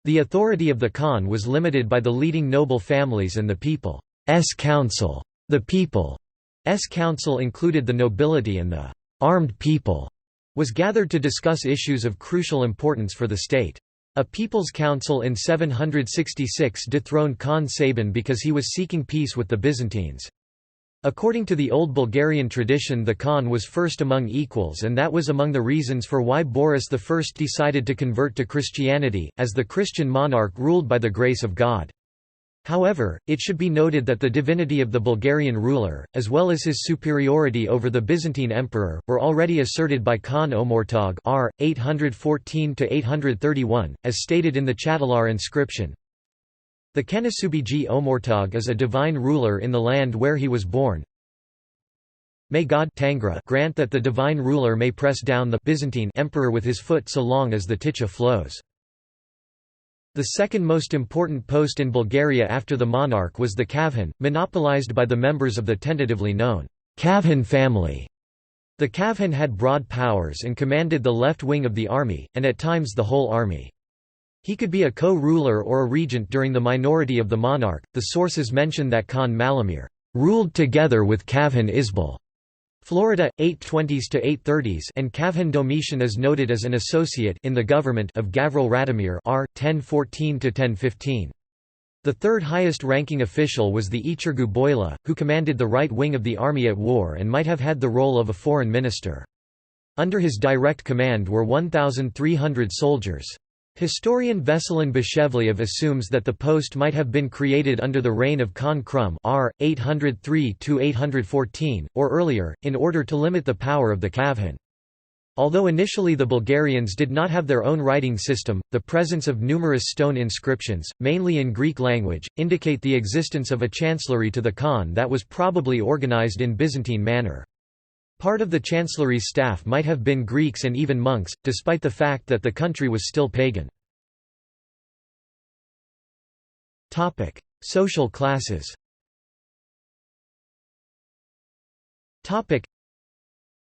The authority of the Khan was limited by the leading noble families and the people's council. The people's council included the nobility, and the armed people was gathered to discuss issues of crucial importance for the state. A People's Council in 766 dethroned Khan Sabin because he was seeking peace with the Byzantines. According to the Old Bulgarian tradition the Khan was first among equals, and that was among the reasons for why Boris I decided to convert to Christianity, as the Christian monarch ruled by the grace of God. However, it should be noted that the divinity of the Bulgarian ruler, as well as his superiority over the Byzantine emperor, were already asserted by Khan Omurtag r. 814–831, as stated in the Chatalar inscription. The Kanasubiji Omurtag is a divine ruler in the land where he was born. May God Tangra grant that the divine ruler may press down the Byzantine emperor with his foot so long as the Ticha flows. The second most important post in Bulgaria after the monarch was the Kavhan, monopolized by the members of the tentatively known Kavhan family. The Kavhan had broad powers and commanded the left wing of the army, and at times the whole army. He could be a co-ruler or a regent during the minority of the monarch. The sources mention that Khan Malamir ruled together with Kavhan Isbal. Florida, 820s to 830s, and Kavhan Domitian is noted as an associate in the government of Gavril Radomir R. 1014–1015. The third highest ranking official was the Ichirgu Boila, who commanded the right wing of the army at war and might have had the role of a foreign minister. Under his direct command were 1,300 soldiers. Historian Veselin Bashevliev assumes that the post might have been created under the reign of Khan Krum r. 803–814, or earlier, in order to limit the power of the Kavhan. Although initially the Bulgarians did not have their own writing system, the presence of numerous stone inscriptions, mainly in Greek language, indicate the existence of a chancellery to the Khan that was probably organized in Byzantine manner. Part of the chancellery's staff might have been Greeks and even monks, despite the fact that the country was still pagan. Social classes.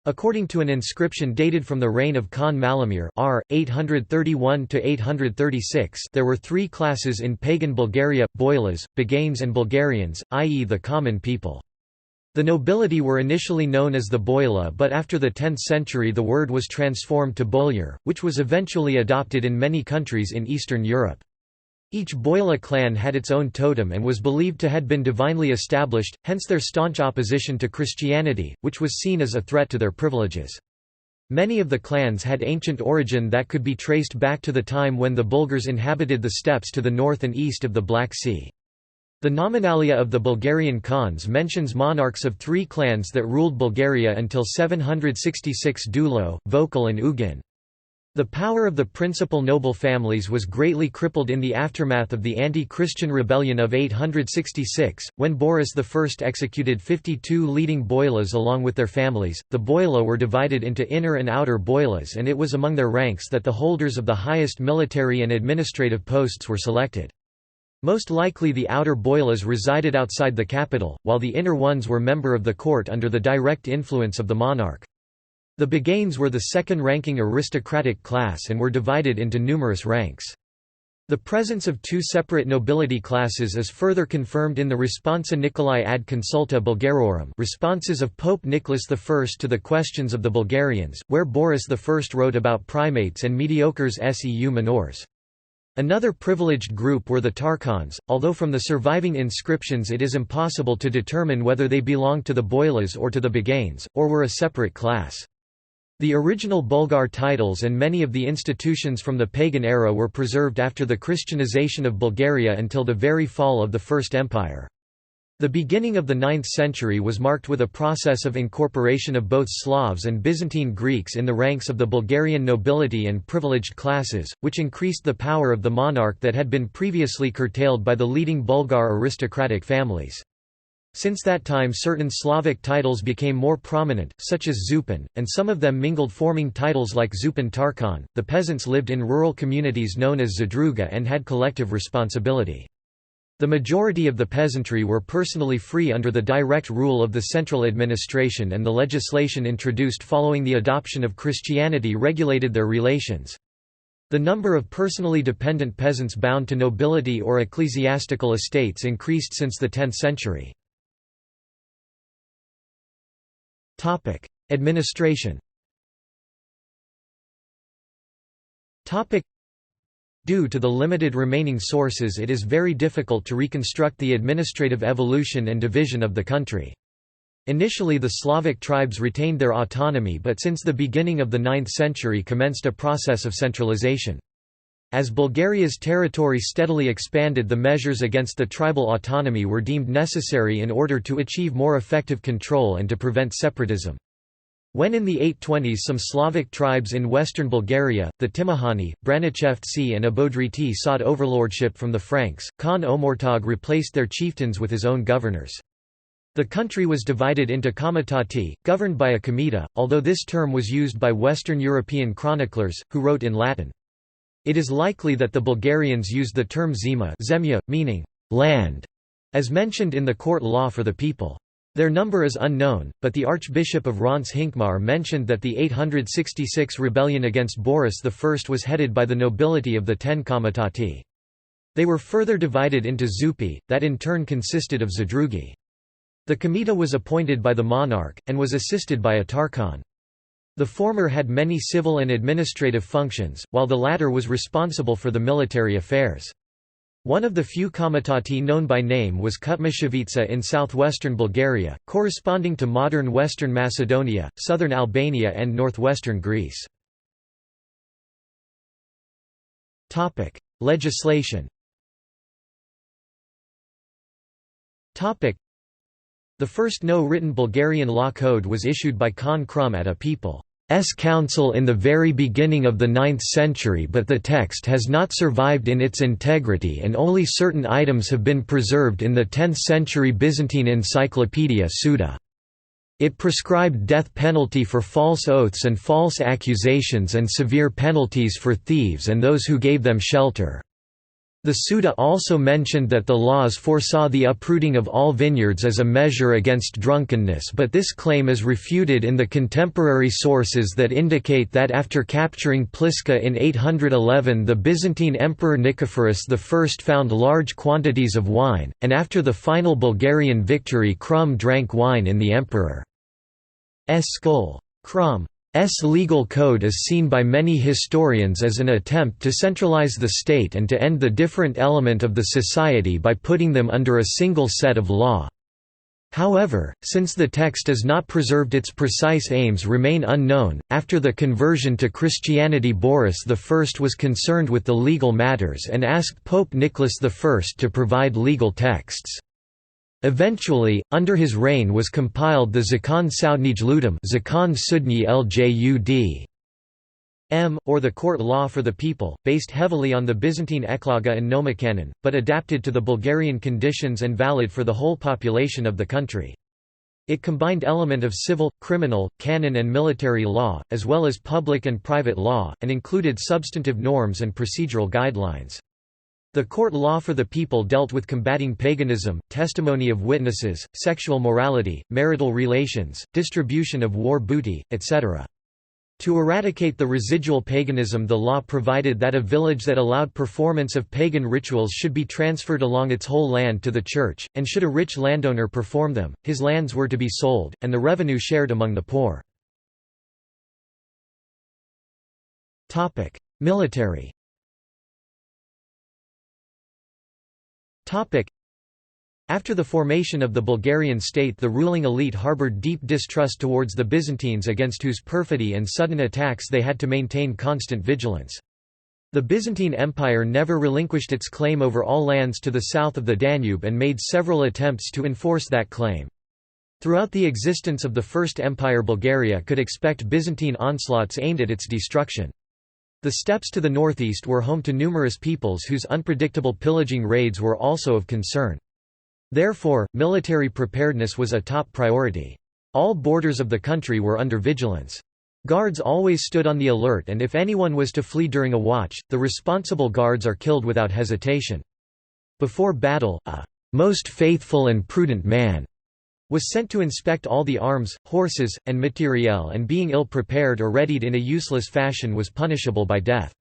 According to an inscription dated from the reign of Khan Malamir r. 831–836, there were three classes in pagan Bulgaria: boilas, Baganes and Bulgarians, i.e. the common people. The nobility were initially known as the boila, but after the 10th century the word was transformed to boyar, which was eventually adopted in many countries in Eastern Europe. Each boila clan had its own totem and was believed to have been divinely established, hence their staunch opposition to Christianity, which was seen as a threat to their privileges. Many of the clans had ancient origin that could be traced back to the time when the Bulgars inhabited the steppes to the north and east of the Black Sea. The Nominalia of the Bulgarian Khans mentions monarchs of three clans that ruled Bulgaria until 766: Dulo, Vokal and Ugin. The power of the principal noble families was greatly crippled in the aftermath of the anti-Christian rebellion of 866, when Boris I executed 52 leading boilas along with their families. The boila were divided into inner and outer boilas, and it was among their ranks that the holders of the highest military and administrative posts were selected. Most likely the outer boilas resided outside the capital, while the inner ones were member of the court under the direct influence of the monarch. The Baganes were the second-ranking aristocratic class and were divided into numerous ranks. The presence of two separate nobility classes is further confirmed in the Responsa Nicolae ad Consulta Bulgarorum, responses of Pope Nicholas I to the questions of the Bulgarians, where Boris I wrote about primates and mediocres seu minors. Another privileged group were the Tarkhans, although from the surviving inscriptions it is impossible to determine whether they belonged to the boilas or to the Baganes, or were a separate class. The original Bulgar titles and many of the institutions from the pagan era were preserved after the Christianization of Bulgaria until the very fall of the First Empire. The beginning of the 9th century was marked with a process of incorporation of both Slavs and Byzantine Greeks in the ranks of the Bulgarian nobility and privileged classes, which increased the power of the monarch that had been previously curtailed by the leading Bulgar aristocratic families. Since that time certain Slavic titles became more prominent, such as Zupan, and some of them mingled, forming titles like Zupan Tarkhan. The peasants lived in rural communities known as Zadruga and had collective responsibility. The majority of the peasantry were personally free under the direct rule of the central administration, and the legislation introduced following the adoption of Christianity regulated their relations. The number of personally dependent peasants bound to nobility or ecclesiastical estates increased since the 10th century. Administration. Due to the limited remaining sources, it is very difficult to reconstruct the administrative evolution and division of the country. Initially the Slavic tribes retained their autonomy, but since the beginning of the 9th century commenced a process of centralization. As Bulgaria's territory steadily expanded, the measures against the tribal autonomy were deemed necessary in order to achieve more effective control and to prevent separatism. When in the 820s some Slavic tribes in western Bulgaria, the Timahani, Branichevtsi and Abodriti, sought overlordship from the Franks, Khan Omurtag replaced their chieftains with his own governors. The country was divided into komitati, governed by a komitia, although this term was used by Western European chroniclers, who wrote in Latin. It is likely that the Bulgarians used the term zema, zemlya, meaning land, as mentioned in the court law for the people. Their number is unknown, but the Archbishop of Reims Hincmar mentioned that the 866 rebellion against Boris I was headed by the nobility of the 10 komitati. They were further divided into zupi, that in turn consisted of zadrugi. The komitia was appointed by the monarch, and was assisted by a tarkhan. The former had many civil and administrative functions, while the latter was responsible for the military affairs. One of the few komitati known by name was Kutmashevitsa in southwestern Bulgaria, corresponding to modern western Macedonia, southern Albania and northwestern Greece. Legislation. The first no-written Bulgarian law code was issued by Khan Krum at a papal council in the very beginning of the 9th century, but the text has not survived in its integrity and only certain items have been preserved in the 10th century Byzantine encyclopedia Suda. It prescribed death penalty for false oaths and false accusations and severe penalties for thieves and those who gave them shelter. The Suda also mentioned that the laws foresaw the uprooting of all vineyards as a measure against drunkenness, but this claim is refuted in the contemporary sources that indicate that after capturing Pliska in 811 the Byzantine Emperor Nicephorus I found large quantities of wine, and after the final Bulgarian victory Krum drank wine in the emperor's skull. Krum's legal code is seen by many historians as an attempt to centralize the state and to end the different element of the society by putting them under a single set of law. However, since the text is not preserved, its precise aims remain unknown. After the conversion to Christianity, Boris I was concerned with the legal matters and asked Pope Nicholas I to provide legal texts. Eventually, under his reign was compiled the Zakon Soudnij Ludum, Zakon Sudny Ljud, or the court law for the people, based heavily on the Byzantine Eklaga and Nomocanon, but adapted to the Bulgarian conditions and valid for the whole population of the country. It combined element of civil, criminal, canon and military law, as well as public and private law, and included substantive norms and procedural guidelines. The court law for the people dealt with combating paganism, testimony of witnesses, sexual morality, marital relations, distribution of war booty, etc. To eradicate the residual paganism, the law provided that a village that allowed performance of pagan rituals should be transferred along its whole land to the church, and should a rich landowner perform them, his lands were to be sold, and the revenue shared among the poor. Military. After the formation of the Bulgarian state, the ruling elite harbored deep distrust towards the Byzantines, against whose perfidy and sudden attacks they had to maintain constant vigilance. The Byzantine Empire never relinquished its claim over all lands to the south of the Danube and made several attempts to enforce that claim. Throughout the existence of the First Empire, Bulgaria could expect Byzantine onslaughts aimed at its destruction. The steppes to the northeast were home to numerous peoples whose unpredictable pillaging raids were also of concern. Therefore, military preparedness was a top priority. All borders of the country were under vigilance. Guards always stood on the alert, and if anyone was to flee during a watch, the responsible guards are killed without hesitation. Before battle, a most faithful and prudent man was sent to inspect all the arms, horses, and materiel, and being ill-prepared or readied in a useless fashion was punishable by death.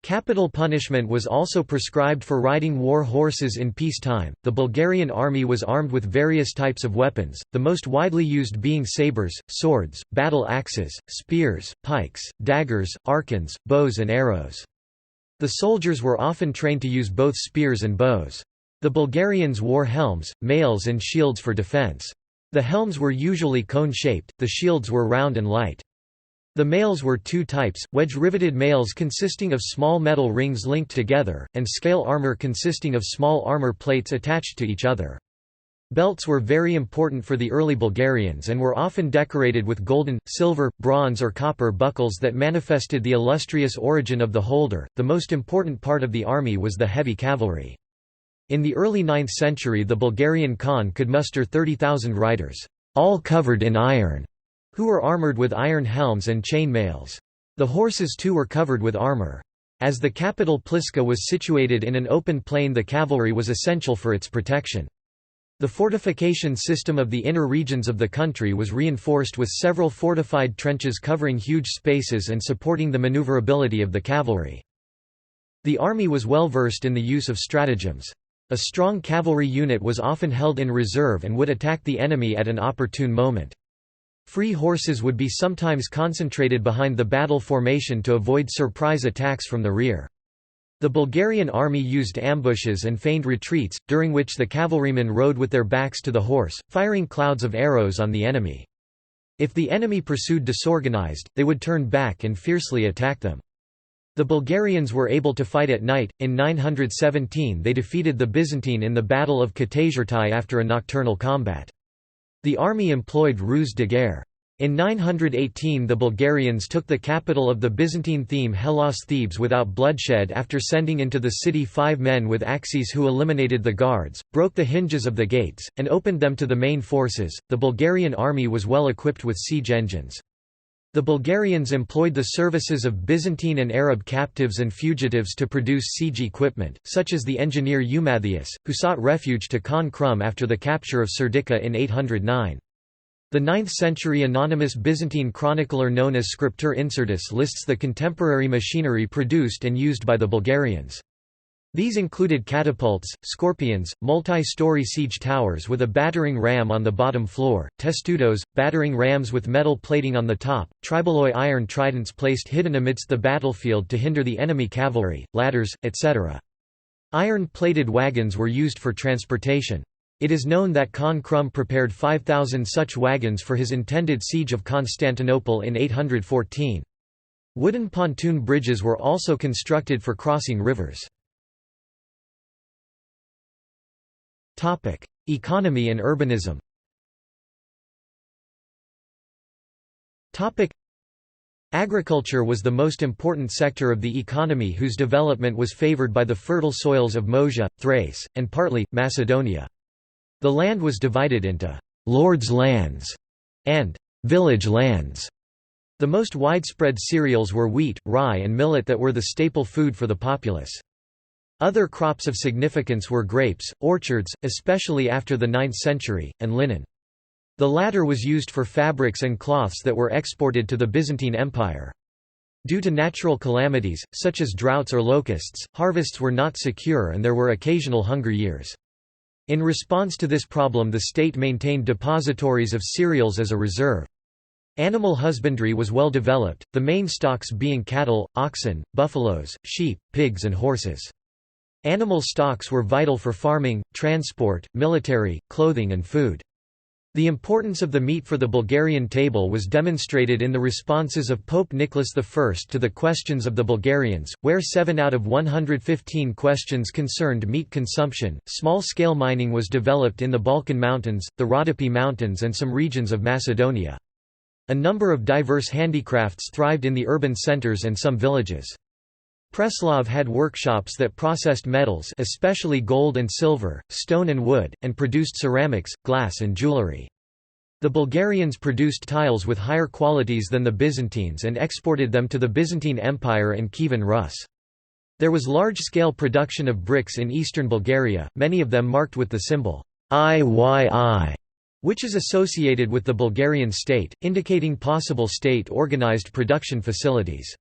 Capital punishment was also prescribed for riding war horses in peacetime. The Bulgarian army was armed with various types of weapons, the most widely used being sabres, swords, battle axes, spears, pikes, daggers, archons, bows and arrows. The soldiers were often trained to use both spears and bows. The Bulgarians wore helms, mails and shields for defense. The helms were usually cone-shaped, the shields were round and light. The mails were two types, wedge-riveted mails consisting of small metal rings linked together, and scale armor consisting of small armor plates attached to each other. Belts were very important for the early Bulgarians and were often decorated with golden, silver, bronze or copper buckles that manifested the illustrious origin of the holder. The most important part of the army was the heavy cavalry. In the early 9th century, the Bulgarian Khan could muster 30,000 riders, all covered in iron, who were armoured with iron helms and chain mails. The horses too were covered with armour. As the capital Pliska was situated in an open plain, the cavalry was essential for its protection. The fortification system of the inner regions of the country was reinforced with several fortified trenches covering huge spaces and supporting the maneuverability of the cavalry. The army was well versed in the use of stratagems. A strong cavalry unit was often held in reserve and would attack the enemy at an opportune moment. Free horses would be sometimes concentrated behind the battle formation to avoid surprise attacks from the rear. The Bulgarian army used ambushes and feigned retreats, during which the cavalrymen rode with their backs to the horse, firing clouds of arrows on the enemy. If the enemy pursued disorganized, they would turn back and fiercely attack them. The Bulgarians were able to fight at night. In 917 they defeated the Byzantine in the Battle of Kataizhirtai after a nocturnal combat. The army employed ruse de guerre. In 918 the Bulgarians took the capital of the Byzantine theme Hellas Thebes without bloodshed after sending into the city 5 men with axes who eliminated the guards, broke the hinges of the gates, and opened them to the main forces. The Bulgarian army was well equipped with siege engines. The Bulgarians employed the services of Byzantine and Arab captives and fugitives to produce siege equipment, such as the engineer Eumathius, who sought refuge to Khan Krum after the capture of Serdica in 809. The 9th-century anonymous Byzantine chronicler known as Scriptur Incertus lists the contemporary machinery produced and used by the Bulgarians. These included catapults, scorpions, multi-story siege towers with a battering ram on the bottom floor, testudos, battering rams with metal plating on the top, tribaloi iron tridents placed hidden amidst the battlefield to hinder the enemy cavalry, ladders, etc. Iron-plated wagons were used for transportation. It is known that Khan Krum prepared 5,000 such wagons for his intended siege of Constantinople in 814. Wooden pontoon bridges were also constructed for crossing rivers. Economy and urbanism. Agriculture was the most important sector of the economy, whose development was favored by the fertile soils of Moesia, Thrace, and partly, Macedonia. The land was divided into «lord's lands» and «village lands». The most widespread cereals were wheat, rye and millet that were the staple food for the populace. Other crops of significance were grapes, orchards, especially after the 9th century, and linen. The latter was used for fabrics and cloths that were exported to the Byzantine Empire. Due to natural calamities, such as droughts or locusts, harvests were not secure and there were occasional hunger years. In response to this problem, the state maintained depositories of cereals as a reserve. Animal husbandry was well developed, the main stocks being cattle, oxen, buffaloes, sheep, pigs and horses. Animal stocks were vital for farming, transport, military, clothing and food. The importance of the meat for the Bulgarian table was demonstrated in the responses of Pope Nicholas I to the questions of the Bulgarians, where 7 out of 115 questions concerned meat consumption. Small-scale mining was developed in the Balkan Mountains, the Rhodope Mountains and some regions of Macedonia. A number of diverse handicrafts thrived in the urban centers and some villages. Preslav had workshops that processed metals, especially gold and silver, stone and wood, and produced ceramics, glass and jewelry. The Bulgarians produced tiles with higher qualities than the Byzantines and exported them to the Byzantine Empire and Kievan Rus. There was large-scale production of bricks in eastern Bulgaria, many of them marked with the symbol IYI, which is associated with the Bulgarian state, indicating possible state-organized production facilities.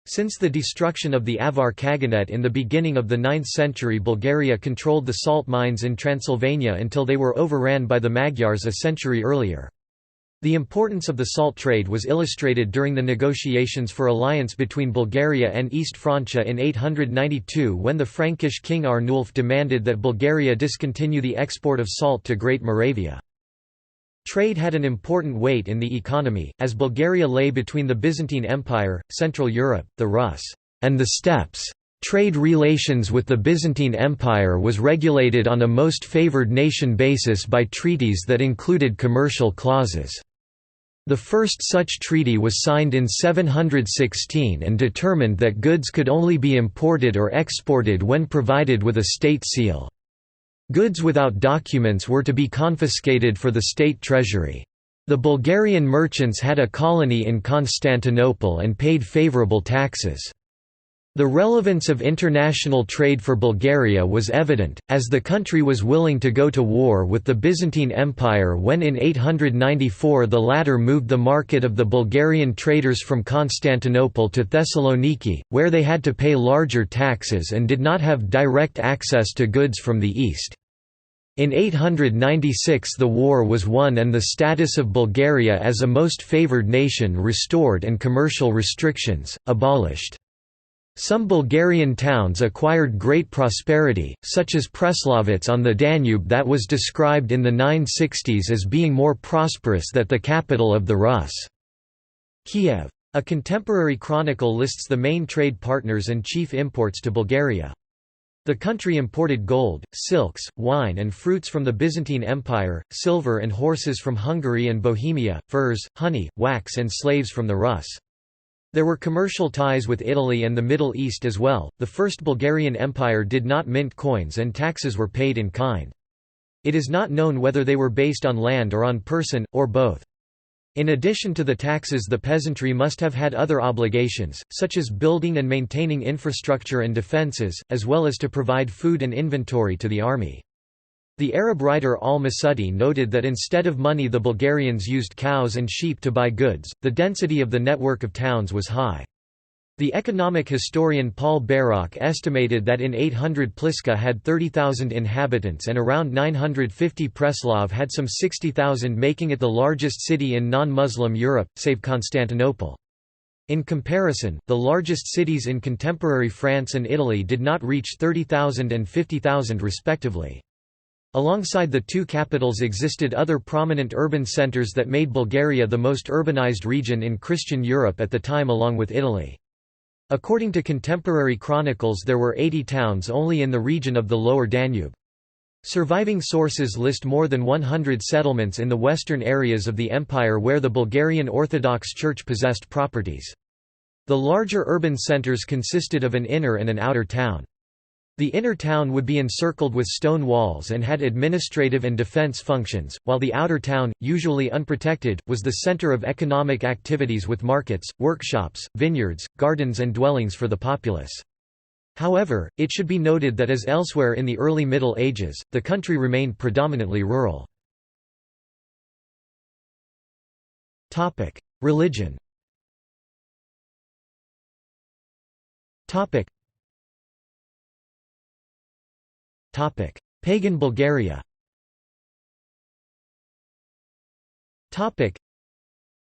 Since the destruction of the Avar Kaganet in the beginning of the 9th century, Bulgaria controlled the salt mines in Transylvania until they were overran by the Magyars a century earlier. The importance of the salt trade was illustrated during the negotiations for alliance between Bulgaria and East Francia in 892, when the Frankish king Arnulf demanded that Bulgaria discontinue the export of salt to Great Moravia. Trade had an important weight in the economy, as Bulgaria lay between the Byzantine Empire, Central Europe, the Rus, and the steppes. Trade relations with the Byzantine Empire was regulated on a most favored nation basis by treaties that included commercial clauses. The first such treaty was signed in 716 and determined that goods could only be imported or exported when provided with a state seal. Goods without documents were to be confiscated for the state treasury. The Bulgarian merchants had a colony in Constantinople and paid favorable taxes. The relevance of international trade for Bulgaria was evident, as the country was willing to go to war with the Byzantine Empire when in 894 the latter moved the market of the Bulgarian traders from Constantinople to Thessaloniki, where they had to pay larger taxes and did not have direct access to goods from the east. In 896 the war was won and the status of Bulgaria as a most favored nation restored and commercial restrictions, abolished. Some Bulgarian towns acquired great prosperity, such as Preslavitz on the Danube that was described in the 960s as being more prosperous than the capital of the Rus. Kiev. A contemporary chronicle lists the main trade partners and chief imports to Bulgaria. The country imported gold, silks, wine and fruits from the Byzantine Empire, silver and horses from Hungary and Bohemia, furs, honey, wax and slaves from the Rus. There were commercial ties with Italy and the Middle East as well. The First Bulgarian Empire did not mint coins and taxes were paid in kind. It is not known whether they were based on land or on person, or both. In addition to the taxes, the peasantry must have had other obligations, such as building and maintaining infrastructure and defences, as well as to provide food and inventory to the army. The Arab writer al-Masudi noted that instead of money the Bulgarians used cows and sheep to buy goods. The density of the network of towns was high. The economic historian Paul Barock estimated that in 800 Pliska had 30,000 inhabitants and around 950 Preslav had some 60,000, making it the largest city in non-Muslim Europe, save Constantinople. In comparison, the largest cities in contemporary France and Italy did not reach 30,000 and 50,000 respectively. Alongside the two capitals existed other prominent urban centers that made Bulgaria the most urbanized region in Christian Europe at the time, along with Italy. According to contemporary chronicles, there were 80 towns only in the region of the lower Danube. Surviving sources list more than 100 settlements in the western areas of the empire where the Bulgarian Orthodox Church possessed properties. The larger urban centers consisted of an inner and an outer town. The inner town would be encircled with stone walls and had administrative and defense functions, while the outer town, usually unprotected, was the center of economic activities with markets, workshops, vineyards, gardens and dwellings for the populace. However, it should be noted that as elsewhere in the early Middle Ages, the country remained predominantly rural. Religion. Pagan Bulgaria.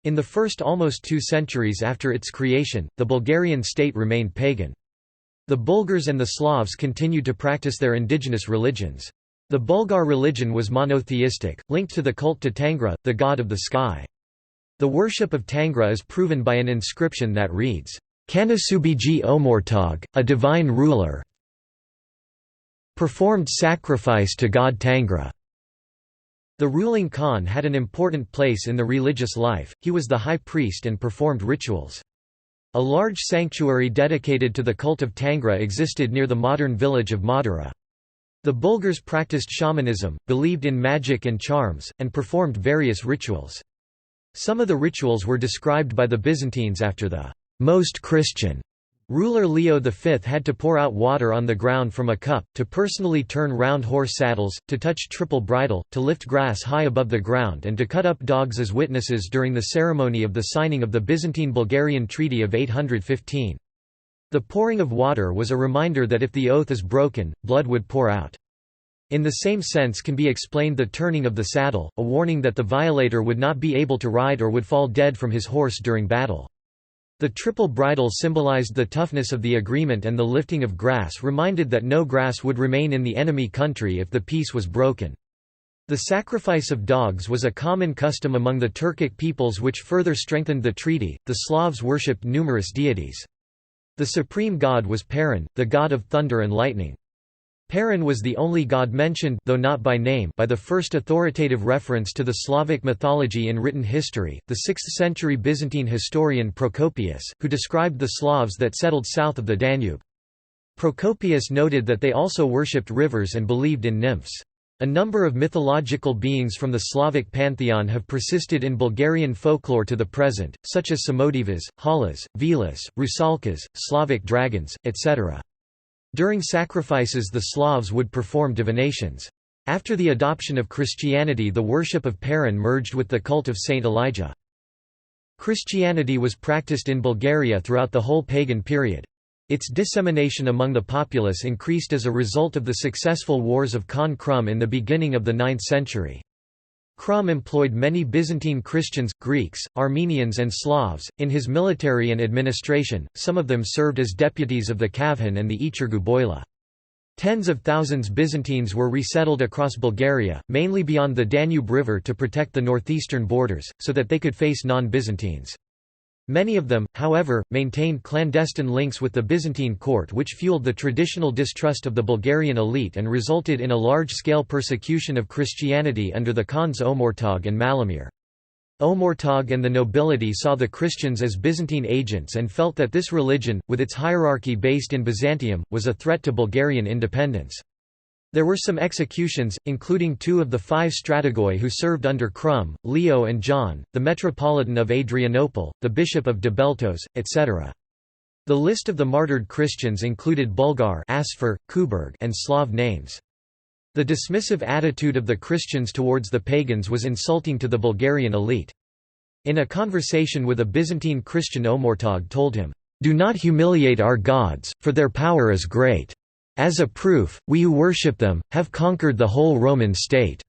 In the first almost 2 centuries after its creation, the Bulgarian state remained pagan. The Bulgars and the Slavs continued to practice their indigenous religions. The Bulgar religion was monotheistic, linked to the cult to Tangra, the god of the sky. The worship of Tangra is proven by an inscription that reads, "Kanasubiji Omortog, a divine ruler, performed sacrifice to god Tangra." The ruling Khan had an important place in the religious life, he was the high priest and performed rituals. A large sanctuary dedicated to the cult of Tangra existed near the modern village of Madara. The Bulgars practiced shamanism, believed in magic and charms, and performed various rituals. Some of the rituals were described by the Byzantines after the "most Christian" ruler Leo V had to pour out water on the ground from a cup, to personally turn round horse saddles, to touch triple bridle, to lift grass high above the ground and to cut up dogs as witnesses during the ceremony of the signing of the Byzantine-Bulgarian Treaty of 815. The pouring of water was a reminder that if the oath is broken, blood would pour out. In the same sense can be explained the turning of the saddle, a warning that the violator would not be able to ride or would fall dead from his horse during battle. The triple bridle symbolized the toughness of the agreement, and the lifting of grass reminded that no grass would remain in the enemy country if the peace was broken. The sacrifice of dogs was a common custom among the Turkic peoples, which further strengthened the treaty. The Slavs worshipped numerous deities. The supreme god was Perun, the god of thunder and lightning. Perun was the only god mentioned, though not by name, by the first authoritative reference to the Slavic mythology in written history, the 6th-century Byzantine historian Procopius, who described the Slavs that settled south of the Danube. Procopius noted that they also worshipped rivers and believed in nymphs. A number of mythological beings from the Slavic pantheon have persisted in Bulgarian folklore to the present, such as Samodivas, Halas, Velas, Rusalkas, Slavic dragons, etc. During sacrifices the Slavs would perform divinations. After the adoption of Christianity, the worship of Perun merged with the cult of Saint Elijah. Christianity was practiced in Bulgaria throughout the whole pagan period. Its dissemination among the populace increased as a result of the successful wars of Khan Krum in the beginning of the 9th century. Krum employed many Byzantine Christians, Greeks, Armenians and Slavs, in his military and administration, some of them served as deputies of the Kavhan and the Ichirgu Boila. Tens of thousands Byzantines were resettled across Bulgaria, mainly beyond the Danube River to protect the northeastern borders, so that they could face non-Byzantines. Many of them, however, maintained clandestine links with the Byzantine court, which fueled the traditional distrust of the Bulgarian elite and resulted in a large-scale persecution of Christianity under the Khans Omurtag and Malamir. Omurtag and the nobility saw the Christians as Byzantine agents and felt that this religion, with its hierarchy based in Byzantium, was a threat to Bulgarian independence. There were some executions, including 2 of the 5 strategoi who served under Krum, Leo and John, the Metropolitan of Adrianople, the Bishop of Debeltos, etc. The list of the martyred Christians included Bulgar Asfar, Kuberg, and Slav names. The dismissive attitude of the Christians towards the pagans was insulting to the Bulgarian elite. In a conversation with a Byzantine Christian, Omurtag told him, "Do not humiliate our gods, for their power is great. As a proof, we who worship them, have conquered the whole Roman state."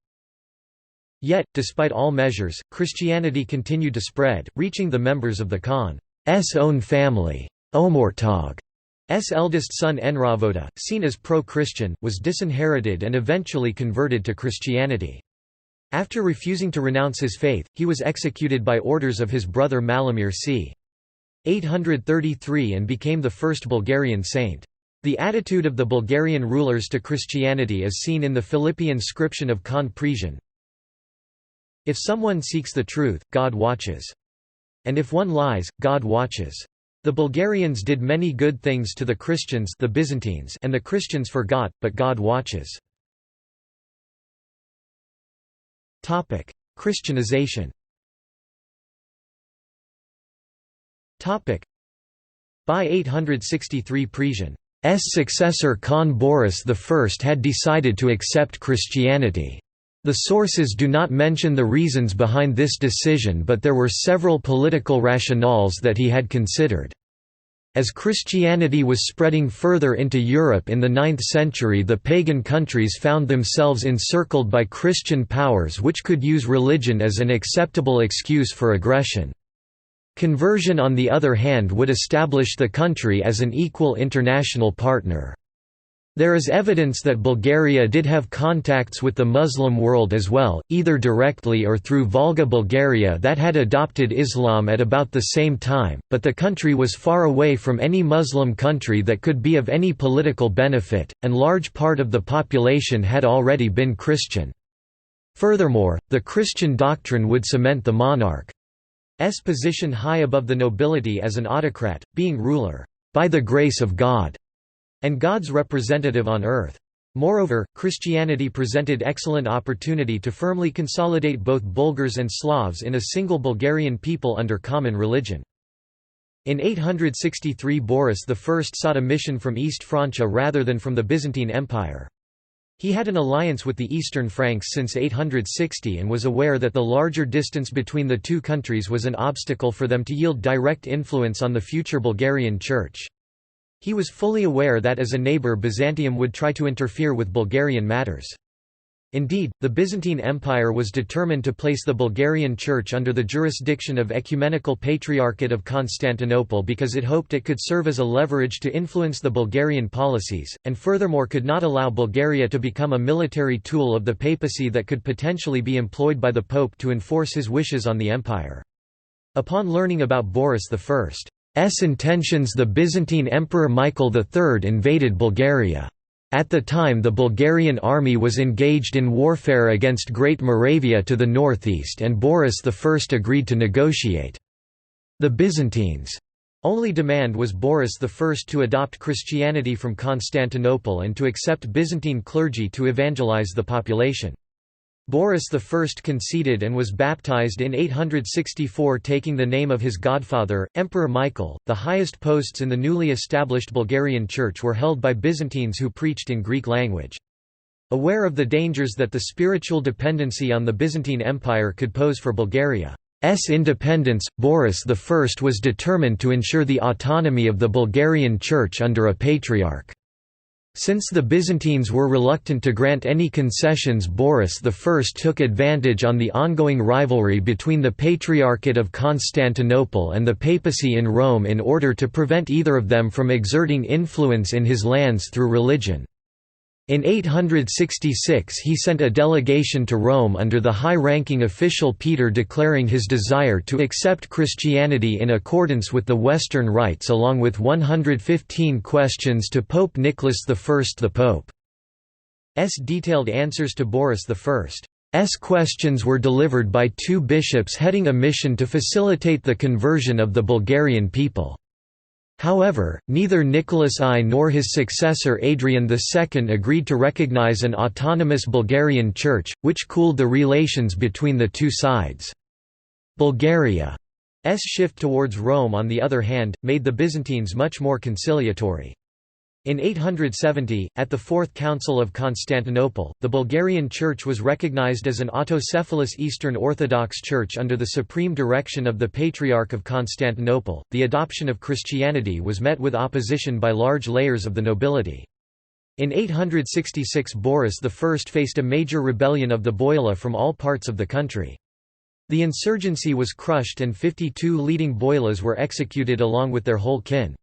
Yet, despite all measures, Christianity continued to spread, reaching the members of the Khan's own family. Omurtag's eldest son Enravoda, seen as pro-Christian, was disinherited and eventually converted to Christianity. After refusing to renounce his faith, he was executed by orders of his brother Malamir c. 833 and became the first Bulgarian saint. The attitude of the Bulgarian rulers to Christianity is seen in the Philippian inscription of Khan Presian. If someone seeks the truth, God watches. And if one lies, God watches. The Bulgarians did many good things to the Christians, the Byzantines, and the Christians forgot, but God watches. Christianization. By 863 Presian's successor Khan Boris I had decided to accept Christianity. The sources do not mention the reasons behind this decision, but there were several political rationales that he had considered. As Christianity was spreading further into Europe in the 9th century, the pagan countries found themselves encircled by Christian powers which could use religion as an acceptable excuse for aggression. Conversion, on the other hand, would establish the country as an equal international partner. There is evidence that Bulgaria did have contacts with the Muslim world as well, either directly or through Volga Bulgaria that had adopted Islam at about the same time, but the country was far away from any Muslim country that could be of any political benefit, and large part of the population had already been Christian. Furthermore, the Christian doctrine would cement the monarch's position high above the nobility as an autocrat, being ruler, "by the grace of God," and God's representative on earth. Moreover, Christianity presented excellent opportunity to firmly consolidate both Bulgars and Slavs in a single Bulgarian people under common religion. In 863 Boris I sought a mission from East Francia rather than from the Byzantine Empire. He had an alliance with the Eastern Franks since 860 and was aware that the larger distance between the two countries was an obstacle for them to yield direct influence on the future Bulgarian Church. He was fully aware that as a neighbour Byzantium would try to interfere with Bulgarian matters. Indeed, the Byzantine Empire was determined to place the Bulgarian Church under the jurisdiction of Ecumenical Patriarchate of Constantinople because it hoped it could serve as a leverage to influence the Bulgarian policies, and furthermore could not allow Bulgaria to become a military tool of the papacy that could potentially be employed by the Pope to enforce his wishes on the empire. Upon learning about Boris I's intentions, the Byzantine Emperor Michael III invaded Bulgaria. At the time, the Bulgarian army was engaged in warfare against Great Moravia to the northeast, and Boris I agreed to negotiate. The Byzantines' only demand was Boris I to adopt Christianity from Constantinople and to accept Byzantine clergy to evangelize the population. Boris I conceded and was baptized in 864, taking the name of his godfather, Emperor Michael. The highest posts in the newly established Bulgarian Church were held by Byzantines who preached in Greek language. Aware of the dangers that the spiritual dependency on the Byzantine Empire could pose for Bulgaria's independence, Boris I was determined to ensure the autonomy of the Bulgarian Church under a patriarch. Since the Byzantines were reluctant to grant any concessions, Boris I took advantage on the ongoing rivalry between the Patriarchate of Constantinople and the papacy in Rome in order to prevent either of them from exerting influence in his lands through religion. In 866 he sent a delegation to Rome under the high-ranking official Peter declaring his desire to accept Christianity in accordance with the Western rites along with 115 questions to Pope Nicholas I. The Pope's detailed answers to Boris I's questions were delivered by two bishops heading a mission to facilitate the conversion of the Bulgarian people. However, neither Nicholas I nor his successor Adrian II agreed to recognize an autonomous Bulgarian church, which cooled the relations between the two sides. Bulgaria's shift towards Rome, on the other hand, made the Byzantines much more conciliatory. In 870, at the Fourth Council of Constantinople, the Bulgarian Church was recognized as an autocephalous Eastern Orthodox Church under the supreme direction of the Patriarch of Constantinople. The adoption of Christianity was met with opposition by large layers of the nobility. In 866, Boris I faced a major rebellion of the Boila from all parts of the country. The insurgency was crushed and 52 leading Boilas were executed along with their whole kin.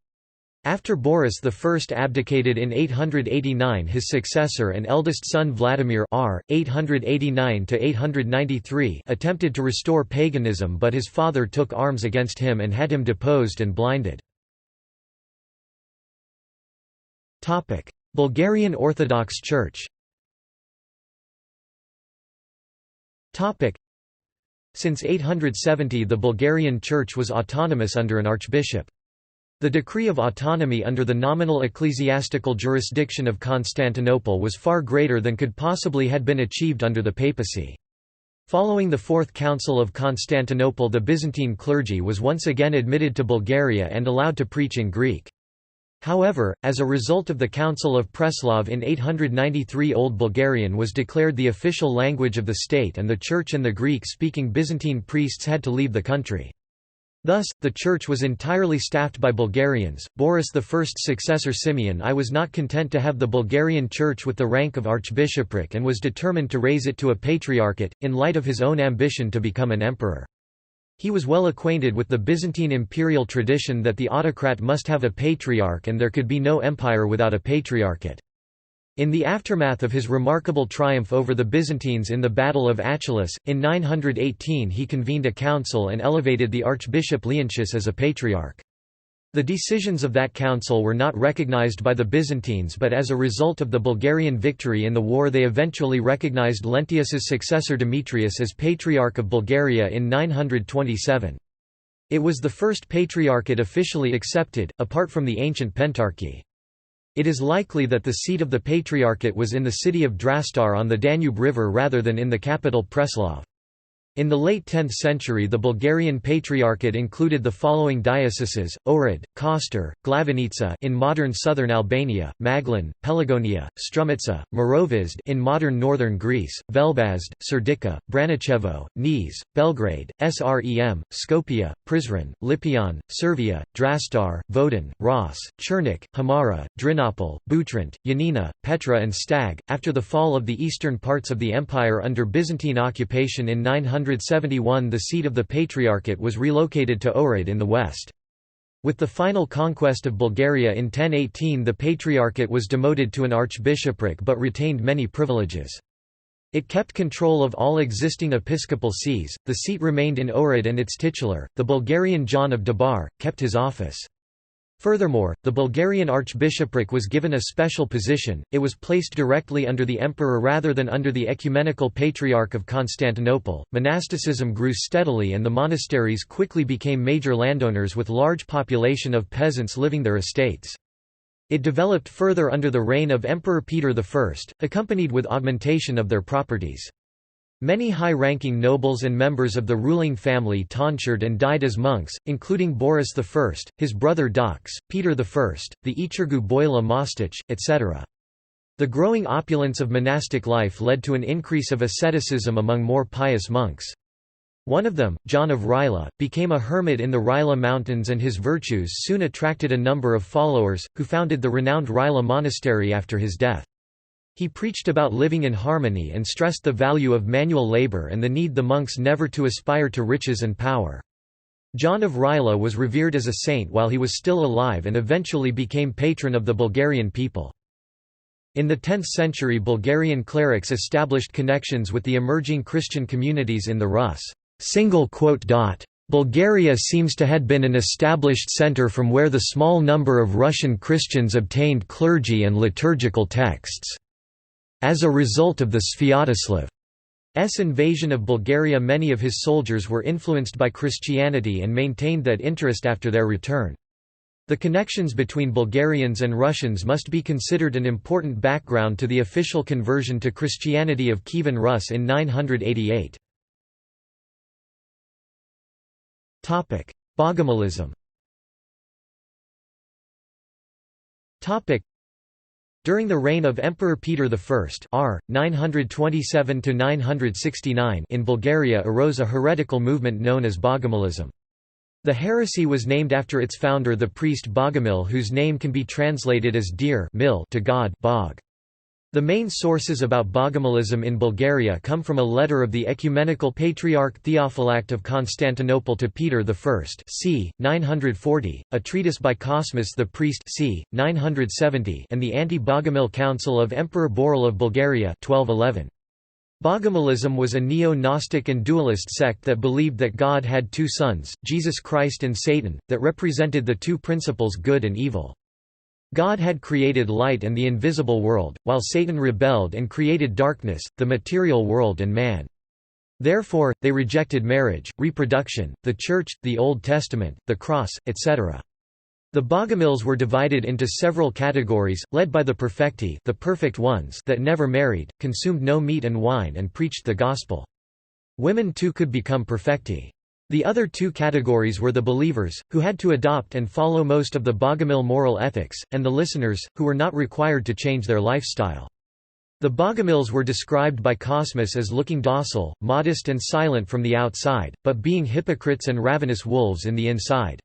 After Boris I abdicated in 889, his successor and eldest son Vladimir r. 889–893 attempted to restore paganism, but his father took arms against him and had him deposed and blinded. Bulgarian Orthodox Church. Since 870 the Bulgarian Church was autonomous under an archbishop. The decree of autonomy under the nominal ecclesiastical jurisdiction of Constantinople was far greater than could possibly have been achieved under the papacy. Following the Fourth Council of Constantinople, the Byzantine clergy was once again admitted to Bulgaria and allowed to preach in Greek. However, as a result of the Council of Preslav in 893, Old Bulgarian was declared the official language of the state and the Church and the Greek-speaking Byzantine priests had to leave the country. Thus, the church was entirely staffed by Bulgarians. Boris I's successor Simeon I was not content to have the Bulgarian church with the rank of archbishopric and was determined to raise it to a patriarchate, in light of his own ambition to become an emperor. He was well acquainted with the Byzantine imperial tradition that the autocrat must have a patriarch and there could be no empire without a patriarchate. In the aftermath of his remarkable triumph over the Byzantines in the Battle of Achelous, in 918 he convened a council and elevated the Archbishop Leontius as a patriarch. The decisions of that council were not recognized by the Byzantines, but as a result of the Bulgarian victory in the war they eventually recognized Lentius's successor Demetrius as Patriarch of Bulgaria in 927. It was the first patriarchate officially accepted, apart from the ancient Pentarchy. It is likely that the seat of the Patriarchate was in the city of Drastar on the Danube River rather than in the capital Preslav. In the late 10th century the Bulgarian Patriarchate included the following dioceses: Ohrid, Kostar, Glavinica in modern southern Albania, Maglan, Pelagonia, Strumica, Morovizd in modern northern Greece, Velbazd, Serdica, Branicevo, Niš, Belgrade, Srem, Skopje, Prizren, Lipion, Servia, Drastar, Vodin, Ros, Chernik, Hamara, Drinopol, Butrint, Yanina, Petra and Stag. After the fall of the eastern parts of the empire under Byzantine occupation in 971, the seat of the Patriarchate was relocated to Ohrid in the west. With the final conquest of Bulgaria in 1018 the Patriarchate was demoted to an archbishopric but retained many privileges. It kept control of all existing episcopal sees, the seat remained in Ohrid and its titular, the Bulgarian John of Debar, kept his office. Furthermore, the Bulgarian archbishopric was given a special position, it was placed directly under the emperor rather than under the ecumenical patriarch of Constantinople. Monasticism grew steadily and the monasteries quickly became major landowners with large population of peasants living their estates. It developed further under the reign of Emperor Peter I, accompanied with augmentation of their properties. Many high-ranking nobles and members of the ruling family tonsured and died as monks, including Boris I, his brother Dux, Peter I, the Ichirgu Boila Mostic, etc. The growing opulence of monastic life led to an increase of asceticism among more pious monks. One of them, John of Rila, became a hermit in the Rila Mountains and his virtues soon attracted a number of followers, who founded the renowned Rila Monastery after his death. He preached about living in harmony and stressed the value of manual labor and the need the monks never to aspire to riches and power. John of Rila was revered as a saint while he was still alive and eventually became patron of the Bulgarian people. In the 10th century, Bulgarian clerics established connections with the emerging Christian communities in the Rus'. Bulgaria seems to have been an established center from where the small number of Russian Christians obtained clergy and liturgical texts. As a result of the Sviatoslav's invasion of Bulgaria, many of his soldiers were influenced by Christianity and maintained that interest after their return. The connections between Bulgarians and Russians must be considered an important background to the official conversion to Christianity of Kievan Rus in 988. Bogomilism. During the reign of Emperor Peter I (r. 927–969) in Bulgaria arose a heretical movement known as Bogomilism. The heresy was named after its founder, the priest Bogomil, whose name can be translated as dear to God, Bog. The main sources about Bogomilism in Bulgaria come from a letter of the ecumenical patriarch Theophylact of Constantinople to Peter I c. 940, a treatise by Cosmas the priest c. 970, and the anti-Bogomil Council of Emperor Boril of Bulgaria 1211. Bogomilism was a neo-Gnostic and dualist sect that believed that God had two sons, Jesus Christ and Satan, that represented the two principles good and evil. God had created light and the invisible world, while Satan rebelled and created darkness, the material world and man. Therefore, they rejected marriage, reproduction, the Church, the Old Testament, the cross, etc. The Bogomils were divided into several categories, led by the perfecti, the perfect ones that never married, consumed no meat and wine and preached the gospel. Women too could become perfecti. The other two categories were the believers, who had to adopt and follow most of the Bogomil moral ethics, and the listeners, who were not required to change their lifestyle. The Bogomils were described by Cosmas as looking docile, modest and silent from the outside, but being hypocrites and ravenous wolves in the inside.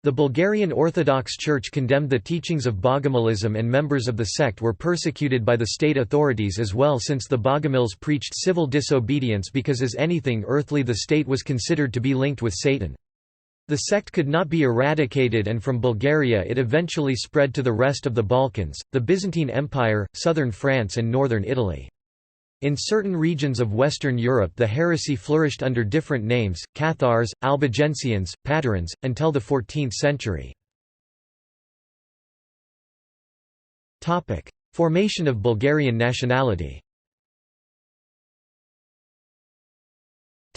The Bulgarian Orthodox Church condemned the teachings of Bogomilism, and members of the sect were persecuted by the state authorities as well, since the Bogomils preached civil disobedience because as anything earthly the state was considered to be linked with Satan. The sect could not be eradicated, and from Bulgaria it eventually spread to the rest of the Balkans, the Byzantine Empire, southern France and northern Italy. In certain regions of Western Europe the heresy flourished under different names, Cathars, Albigensians, Patarins, until the 14th century. Formation of Bulgarian nationality.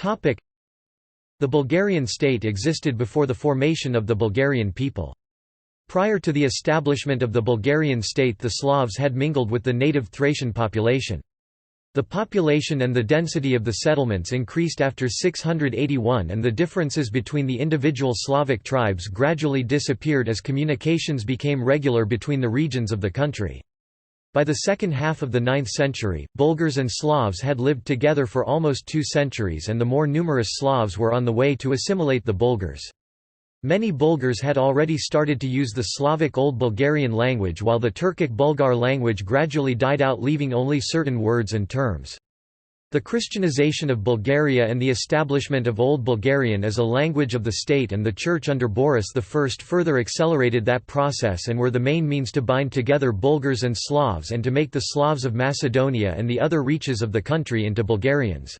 The Bulgarian state existed before the formation of the Bulgarian people. Prior to the establishment of the Bulgarian state, the Slavs had mingled with the native Thracian population. The population and the density of the settlements increased after 681, and the differences between the individual Slavic tribes gradually disappeared as communications became regular between the regions of the country. By the second half of the 9th century, Bulgars and Slavs had lived together for almost 2 centuries, and the more numerous Slavs were on the way to assimilate the Bulgars. Many Bulgars had already started to use the Slavic Old Bulgarian language, while the Turkic Bulgar language gradually died out, leaving only certain words and terms. The Christianization of Bulgaria and the establishment of Old Bulgarian as a language of the state and the Church under Boris I further accelerated that process and were the main means to bind together Bulgars and Slavs and to make the Slavs of Macedonia and the other reaches of the country into Bulgarians.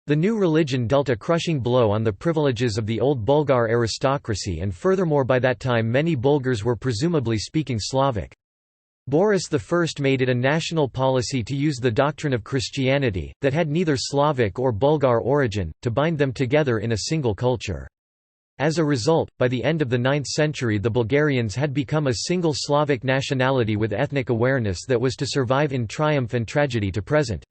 The new religion dealt a crushing blow on the privileges of the old Bulgar aristocracy, and furthermore by that time many Bulgars were presumably speaking Slavic. Boris I made it a national policy to use the doctrine of Christianity, that had neither Slavic or Bulgar origin, to bind them together in a single culture. As a result, by the end of the 9th century the Bulgarians had become a single Slavic nationality with ethnic awareness that was to survive in triumph and tragedy to present.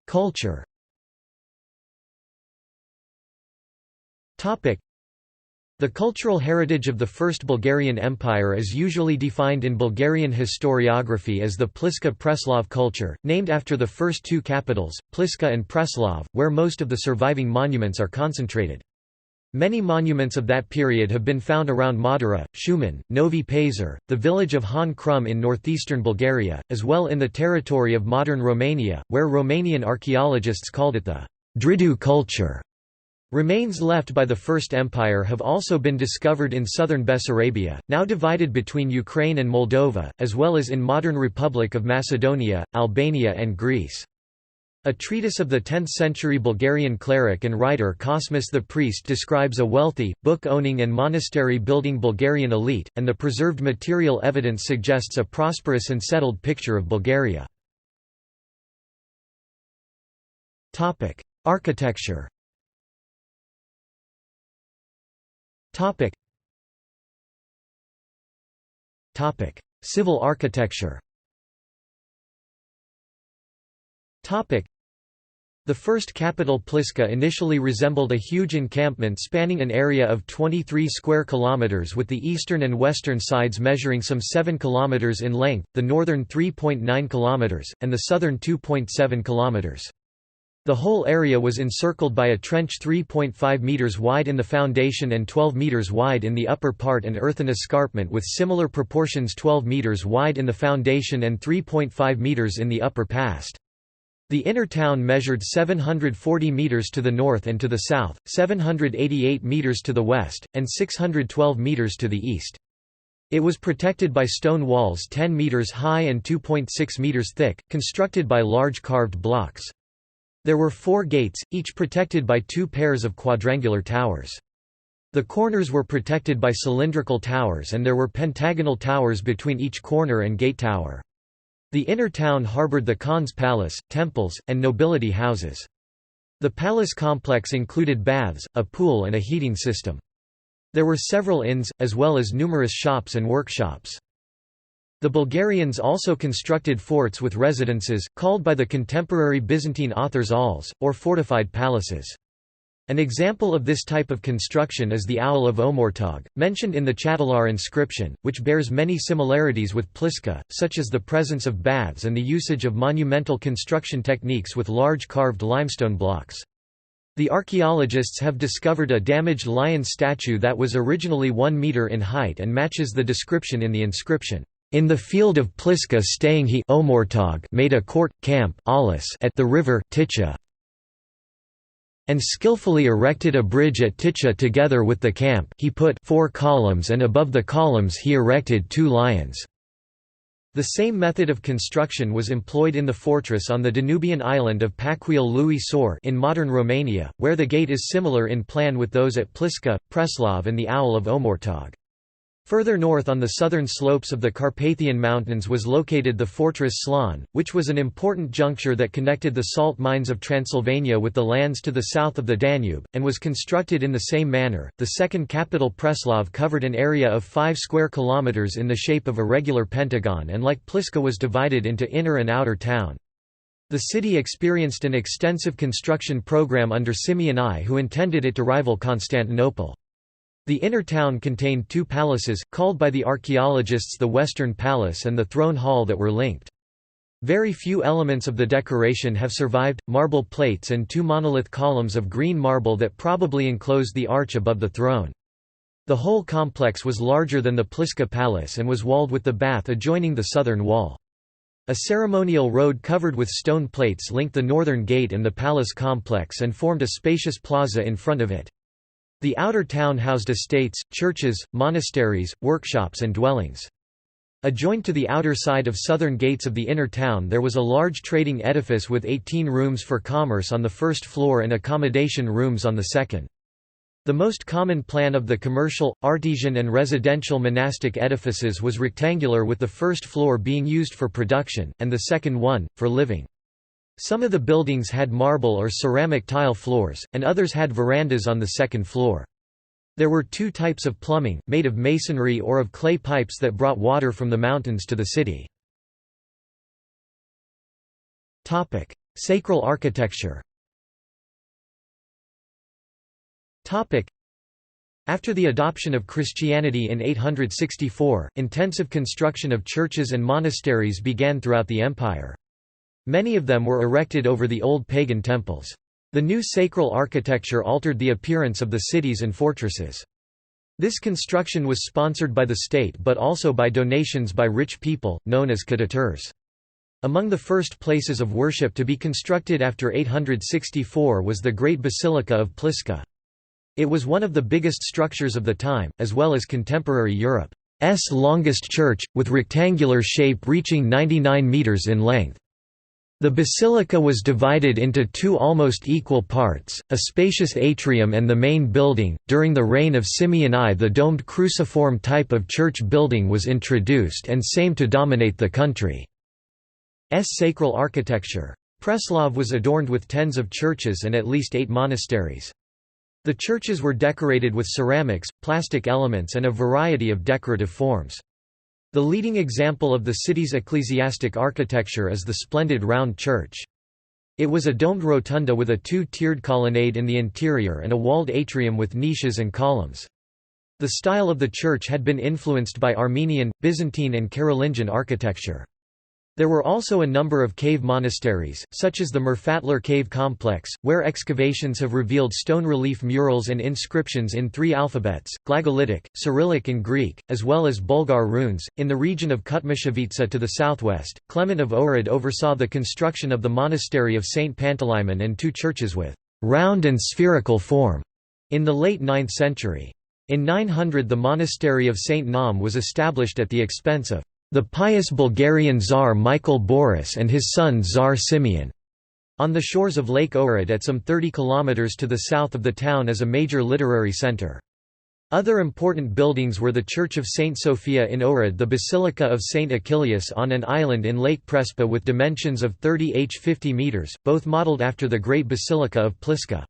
Culture. The cultural heritage of the First Bulgarian Empire is usually defined in Bulgarian historiography as the Pliska-Preslav culture, named after the first two capitals, Pliska and Preslav, where most of the surviving monuments are concentrated. Many monuments of that period have been found around Madara, Shumen, Novi Pazar, the village of Han Krum in northeastern Bulgaria, as well in the territory of modern Romania, where Romanian archaeologists called it the Dridu culture. Remains left by the First Empire have also been discovered in southern Bessarabia, now divided between Ukraine and Moldova, as well as in modern Republic of Macedonia, Albania and Greece. A treatise of the 10th-century Bulgarian cleric and writer Cosmas the Priest describes a wealthy, book-owning and monastery-building Bulgarian elite, and the preserved material evidence suggests a prosperous and settled picture of Bulgaria. Architecture. Civil architecture. The first capital Pliska initially resembled a huge encampment spanning an area of 23 square kilometers, with the eastern and western sides measuring some 7 kilometers in length, the northern 3.9 kilometers, and the southern 2.7 kilometers. The whole area was encircled by a trench 3.5 meters wide in the foundation and 12 meters wide in the upper part, and earthen escarpment with similar proportions 12 meters wide in the foundation and 3.5 meters in the upper past. The inner town measured 740 meters to the north and to the south, 788 meters to the west, and 612 meters to the east. It was protected by stone walls 10 meters high and 2.6 meters thick, constructed by large carved blocks. There were 4 gates, each protected by 2 pairs of quadrangular towers. The corners were protected by cylindrical towers, and there were pentagonal towers between each corner and gate tower. The inner town harbored the Khan's palace, temples, and nobility houses. The palace complex included baths, a pool and a heating system. There were several inns, as well as numerous shops and workshops. The Bulgarians also constructed forts with residences, called by the contemporary Byzantine authors auls, or fortified palaces. An example of this type of construction is the Owl of Omortag, mentioned in the Chatalar inscription, which bears many similarities with Pliska, such as the presence of baths and the usage of monumental construction techniques with large carved limestone blocks. The archaeologists have discovered a damaged lion statue that was originally 1 meter in height and matches the description in the inscription. In the field of Pliska staying he Omortag made a court, camp at the river Ticha, and skillfully erected a bridge at Ticha together with the camp. He put 4 columns, and above the columns he erected 2 lions. The same method of construction was employed in the fortress on the Danubian island of Pacuil lui Sor in modern Romania, where the gate is similar in plan with those at Pliska, Preslav and the Owl of Omortag. Further north on the southern slopes of the Carpathian Mountains was located the fortress Slon, which was an important juncture that connected the salt mines of Transylvania with the lands to the south of the Danube, and was constructed in the same manner. The second capital Preslav covered an area of 5 square kilometers in the shape of a regular pentagon, and like Pliska was divided into inner and outer town. The city experienced an extensive construction program under Simeon I, who intended it to rival Constantinople. The inner town contained 2 palaces, called by the archaeologists the Western Palace and the Throne Hall, that were linked. Very few elements of the decoration have survived, marble plates and 2 monolith columns of green marble that probably enclosed the arch above the throne. The whole complex was larger than the Pliska Palace and was walled with the bath adjoining the southern wall. A ceremonial road covered with stone plates linked the northern gate and the palace complex and formed a spacious plaza in front of it. The outer town housed estates, churches, monasteries, workshops and dwellings. Adjoined to the outer side of southern gates of the inner town there was a large trading edifice with 18 rooms for commerce on the first floor and accommodation rooms on the second. The most common plan of the commercial, artisan and residential monastic edifices was rectangular, with the first floor being used for production, and the second one, for living. Some of the buildings had marble or ceramic tile floors, and others had verandas on the second floor. There were 2 types of plumbing, made of masonry or of clay pipes that brought water from the mountains to the city. Sacral architecture. After the adoption of Christianity in 864, intensive construction of churches and monasteries began throughout the empire. Many of them were erected over the old pagan temples. The new sacral architecture altered the appearance of the cities and fortresses. This construction was sponsored by the state but also by donations by rich people, known as cadateurs. Among the first places of worship to be constructed after 864 was the Great Basilica of Pliska. It was one of the biggest structures of the time, as well as contemporary Europe's longest church, with rectangular shape reaching 99 metres in length. The basilica was divided into two almost equal parts, a spacious atrium and the main building. During the reign of Simeon I, the domed cruciform type of church building was introduced and same to dominate the country's sacral architecture. Preslav was adorned with tens of churches and at least 8 monasteries. The churches were decorated with ceramics, plastic elements and a variety of decorative forms. The leading example of the city's ecclesiastic architecture is the splendid round church. It was a domed rotunda with a 2-tiered colonnade in the interior and a walled atrium with niches and columns. The style of the church had been influenced by Armenian, Byzantine and Carolingian architecture. There were also a number of cave monasteries, such as the Murfatlar Cave Complex, where excavations have revealed stone relief murals and inscriptions in 3 alphabets, Glagolitic, Cyrillic and Greek, as well as Bulgar runes. In the region of Kutmashevitsa to the southwest, Clement of Ohrid oversaw the construction of the monastery of St. Panteleimon and 2 churches with round and spherical form in the late 9th century. In 900 the monastery of St. Naum was established at the expense of the pious Bulgarian Tsar Michael Boris and his son Tsar Simeon, on the shores of Lake Ohrid at some 30 kilometers to the south of the town as a major literary center. Other important buildings were the Church of St. Sophia in Ohrid, the Basilica of St. Achilles on an island in Lake Prespa with dimensions of 30–50 meters, both modeled after the Great Basilica of Pliska.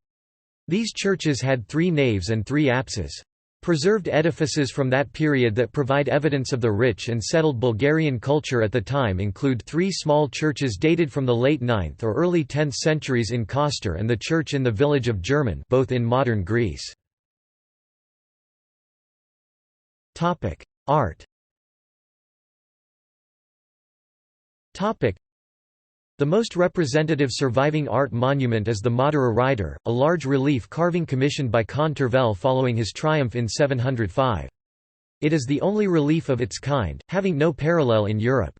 These churches had 3 naves and 3 apses. Preserved edifices from that period that provide evidence of the rich and settled Bulgarian culture at the time include 3 small churches dated from the late 9th or early 10th centuries in Koster and the church in the village of German, both in modern Greece. Art. The most representative surviving art monument is the Madara Rider, a large relief carving commissioned by Khan Tervel following his triumph in 705. It is the only relief of its kind, having no parallel in Europe.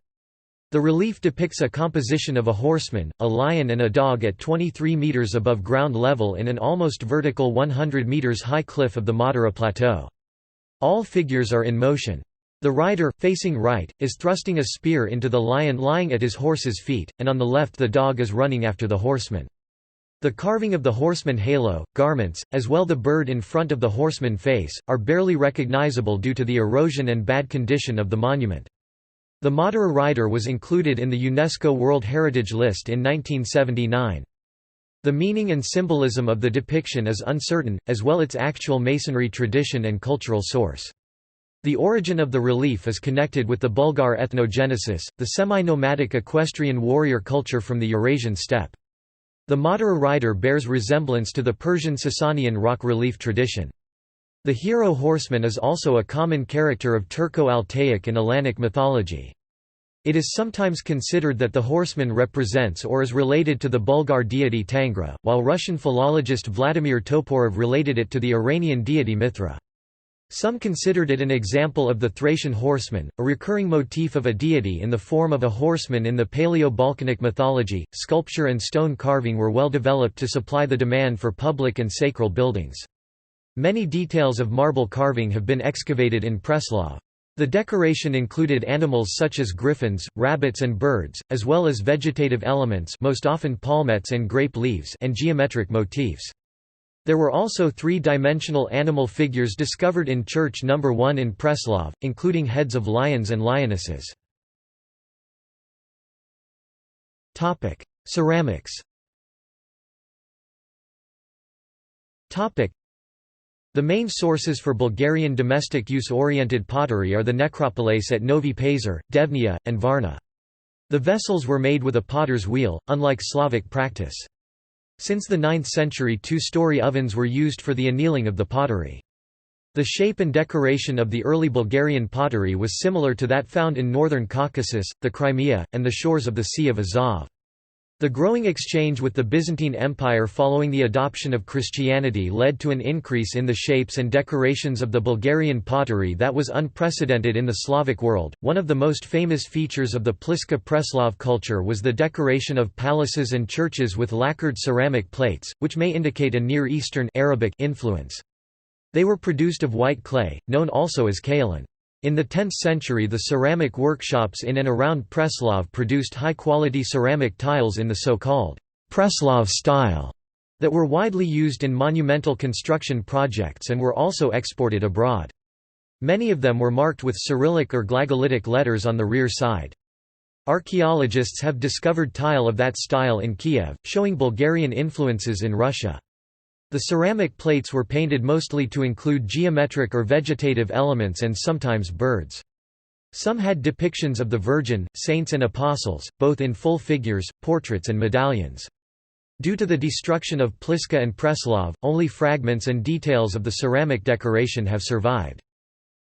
The relief depicts a composition of a horseman, a lion and a dog at 23 meters above ground level in an almost vertical 100 meters high cliff of the Madara Plateau. All figures are in motion. The rider, facing right, is thrusting a spear into the lion lying at his horse's feet, and on the left the dog is running after the horseman. The carving of the horseman halo, garments, as well the bird in front of the horseman face, are barely recognizable due to the erosion and bad condition of the monument. The Madara rider was included in the UNESCO World Heritage List in 1979. The meaning and symbolism of the depiction is uncertain, as well its actual masonry tradition and cultural source. The origin of the relief is connected with the Bulgar ethnogenesis, the semi-nomadic equestrian warrior culture from the Eurasian steppe. The Madara rider bears resemblance to the Persian Sasanian rock relief tradition. The hero horseman is also a common character of Turco-Altaic and Alanic mythology. It is sometimes considered that the horseman represents or is related to the Bulgar deity Tangra, while Russian philologist Vladimir Toporov related it to the Iranian deity Mithra. Some considered it an example of the Thracian horseman, a recurring motif of a deity in the form of a horseman in the Paleo-Balkanic mythology. Sculpture and stone carving were well developed to supply the demand for public and sacral buildings. Many details of marble carving have been excavated in Preslav. The decoration included animals such as griffins, rabbits and birds, as well as vegetative elements, most often palmettes and grape leaves, and geometric motifs. There were also 3-dimensional animal figures discovered in Church No. 1 in Preslav, including heads of lions and lionesses. Ceramics. The main sources for Bulgarian domestic use-oriented pottery are the necropolis at Novi Pazar, Devnya, and Varna. The vessels were made with a potter's wheel, unlike Slavic practice. Since the 9th century 2-story ovens were used for the annealing of the pottery. The shape and decoration of the early Bulgarian pottery was similar to that found in northern Caucasus, the Crimea, and the shores of the Sea of Azov. The growing exchange with the Byzantine Empire following the adoption of Christianity led to an increase in the shapes and decorations of the Bulgarian pottery that was unprecedented in the Slavic world. One of the most famous features of the Pliska Preslav culture was the decoration of palaces and churches with lacquered ceramic plates, which may indicate a Near Eastern Arabic influence. They were produced of white clay, known also as kaolin. In the 10th century the ceramic workshops in and around Preslav produced high-quality ceramic tiles in the so-called Preslav style that were widely used in monumental construction projects and were also exported abroad. Many of them were marked with Cyrillic or Glagolitic letters on the rear side. Archaeologists have discovered tile of that style in Kiev, showing Bulgarian influences in Russia. The ceramic plates were painted mostly to include geometric or vegetative elements and sometimes birds. Some had depictions of the Virgin, saints and apostles, both in full figures, portraits and medallions. Due to the destruction of Pliska and Preslav, only fragments and details of the ceramic decoration have survived.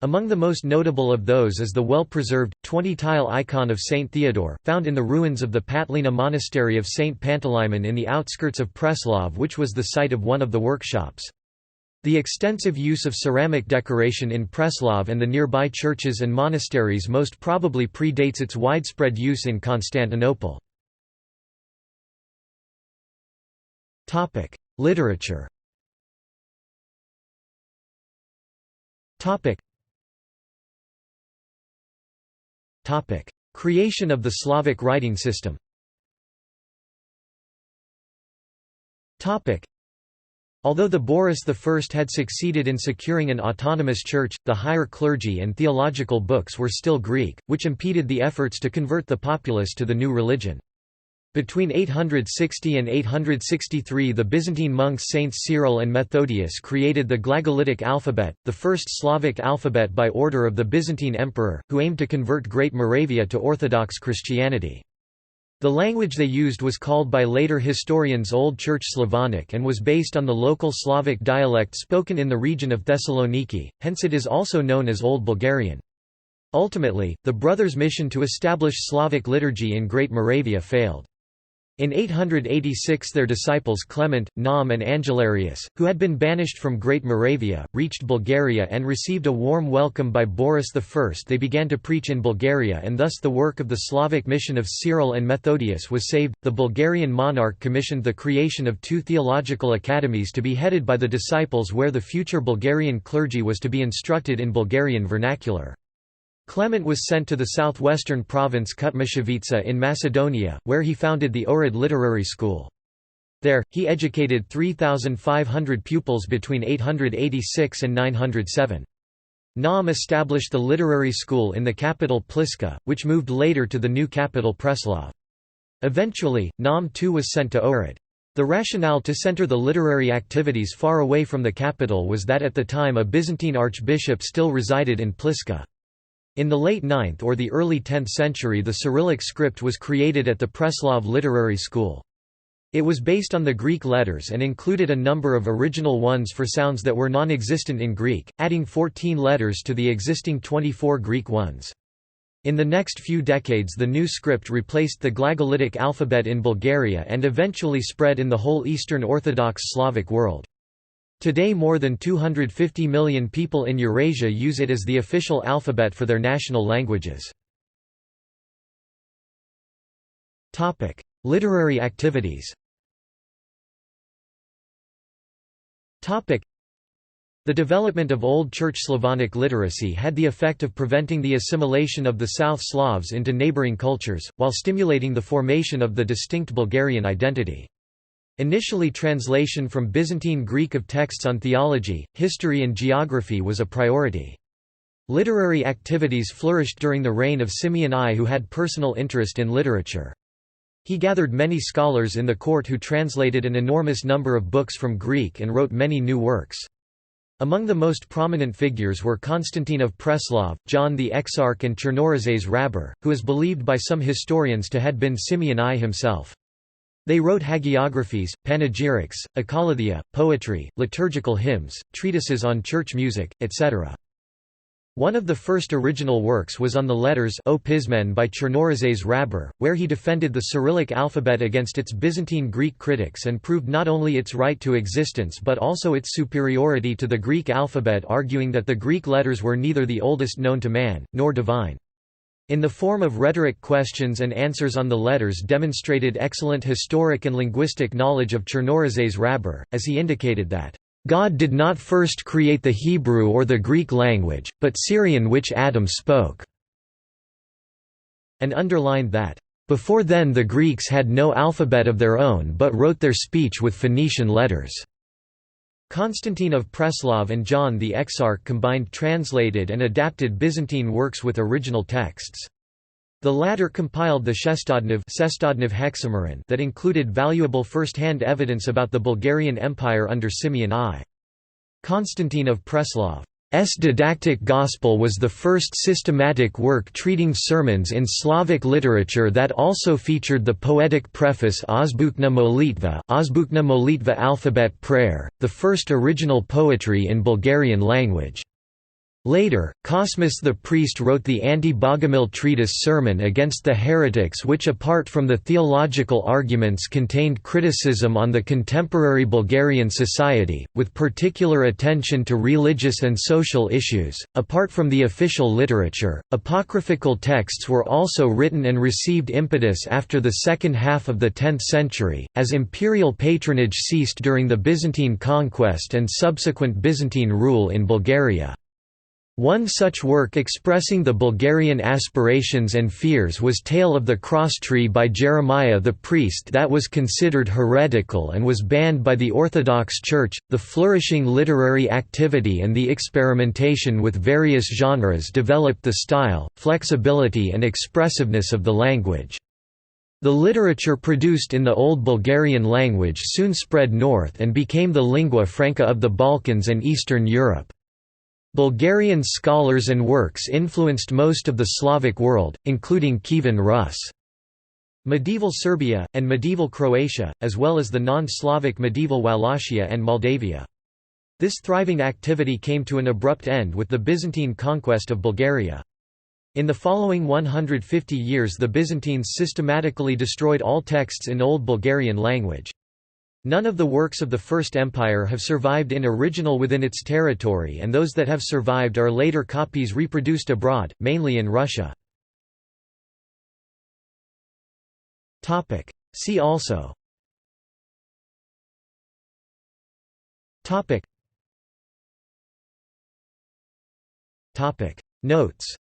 Among the most notable of those is the well-preserved, 20-tile icon of Saint Theodore, found in the ruins of the Patlina monastery of Saint Panteleimon in the outskirts of Preslav, which was the site of one of the workshops. The extensive use of ceramic decoration in Preslav and the nearby churches and monasteries most probably predates its widespread use in Constantinople. Literature. Creation of the Slavic writing system. Although the Boris I had succeeded in securing an autonomous church, the higher clergy and theological books were still Greek, which impeded the efforts to convert the populace to the new religion. Between 860 and 863 the Byzantine monks Saints Cyril and Methodius created the Glagolitic alphabet, the first Slavic alphabet by order of the Byzantine emperor, who aimed to convert Great Moravia to Orthodox Christianity. The language they used was called by later historians Old Church Slavonic and was based on the local Slavic dialect spoken in the region of Thessaloniki, hence it is also known as Old Bulgarian. Ultimately, the brothers' mission to establish Slavic liturgy in Great Moravia failed. In 886 their disciples Clement, Naum and Angelarius, who had been banished from Great Moravia, reached Bulgaria and received a warm welcome by Boris I. They began to preach in Bulgaria and thus the work of the Slavic mission of Cyril and Methodius was saved. The Bulgarian monarch commissioned the creation of 2 theological academies to be headed by the disciples where the future Bulgarian clergy was to be instructed in Bulgarian vernacular. Clement was sent to the southwestern province Kutmichevitsa in Macedonia, where he founded the Ohrid Literary School. There, he educated 3,500 pupils between 886 and 907. Naum established the literary school in the capital Pliska, which moved later to the new capital Preslav. Eventually, Naum too was sent to Ohrid. The rationale to center the literary activities far away from the capital was that at the time a Byzantine archbishop still resided in Pliska. In the late 9th or the early 10th century the Cyrillic script was created at the Preslav Literary School. It was based on the Greek letters and included a number of original ones for sounds that were non-existent in Greek, adding 14 letters to the existing 24 Greek ones. In the next few decades the new script replaced the Glagolitic alphabet in Bulgaria and eventually spread in the whole Eastern Orthodox Slavic world. Today more than 250 million people in Eurasia use it as the official alphabet for their national languages. Literary activities. The development of Old Church Slavonic literacy had the effect of preventing the assimilation of the South Slavs into neighboring cultures, while stimulating the formation of the distinct Bulgarian identity. Initially translation from Byzantine Greek of texts on theology, history and geography was a priority. Literary activities flourished during the reign of Simeon I, who had personal interest in literature. He gathered many scholars in the court who translated an enormous number of books from Greek and wrote many new works. Among the most prominent figures were Constantine of Preslav, John the Exarch and Chernorizets Rabber, who is believed by some historians to have been Simeon I himself. They wrote hagiographies, panegyrics, ecolalia, poetry, liturgical hymns, treatises on church music, etc. One of the first original works was on the letters O Pismen by Chernorizets Rabber, where he defended the Cyrillic alphabet against its Byzantine Greek critics and proved not only its right to existence but also its superiority to the Greek alphabet, arguing that the Greek letters were neither the oldest known to man, nor divine. In the form of rhetoric, questions and answers on the letters demonstrated excellent historic and linguistic knowledge of Chernorizets Rabber, as he indicated that God did not first create the Hebrew or the Greek language, but Syrian which Adam spoke, and underlined that, before then the Greeks had no alphabet of their own but wrote their speech with Phoenician letters. Constantine of Preslav and John the Exarch combined translated and adapted Byzantine works with original texts. The latter compiled the Shestodnev Hexameron that included valuable first-hand evidence about the Bulgarian Empire under Simeon I. Constantine of Preslav's didactic gospel was the first systematic work treating sermons in Slavic literature that also featured the poetic preface Azbukna Molitva alphabet prayer, the first original poetry in Bulgarian language. Later, Cosmas the priest wrote the anti-Bogomil treatise Sermon Against the Heretics, which apart from the theological arguments contained criticism on the contemporary Bulgarian society, with particular attention to religious and social issues. Apart from the official literature, apocryphal texts were also written and received impetus after the second half of the 10th century, as imperial patronage ceased during the Byzantine conquest and subsequent Byzantine rule in Bulgaria. One such work expressing the Bulgarian aspirations and fears was Tale of the Cross Tree by Jeremiah the priest, that was considered heretical and was banned by the Orthodox Church. The flourishing literary activity and the experimentation with various genres developed the style, flexibility and expressiveness of the language. The literature produced in the Old Bulgarian language soon spread north and became the lingua franca of the Balkans and Eastern Europe. Bulgarian scholars and works influenced most of the Slavic world, including Kievan Rus. Medieval Serbia, and medieval Croatia, as well as the non-Slavic medieval Wallachia and Moldavia. This thriving activity came to an abrupt end with the Byzantine conquest of Bulgaria. In the following 150 years the Byzantines systematically destroyed all texts in Old Bulgarian language. None of the works of the First Empire have survived in original within its territory, and those that have survived are later copies reproduced abroad, mainly in Russia. See also Notes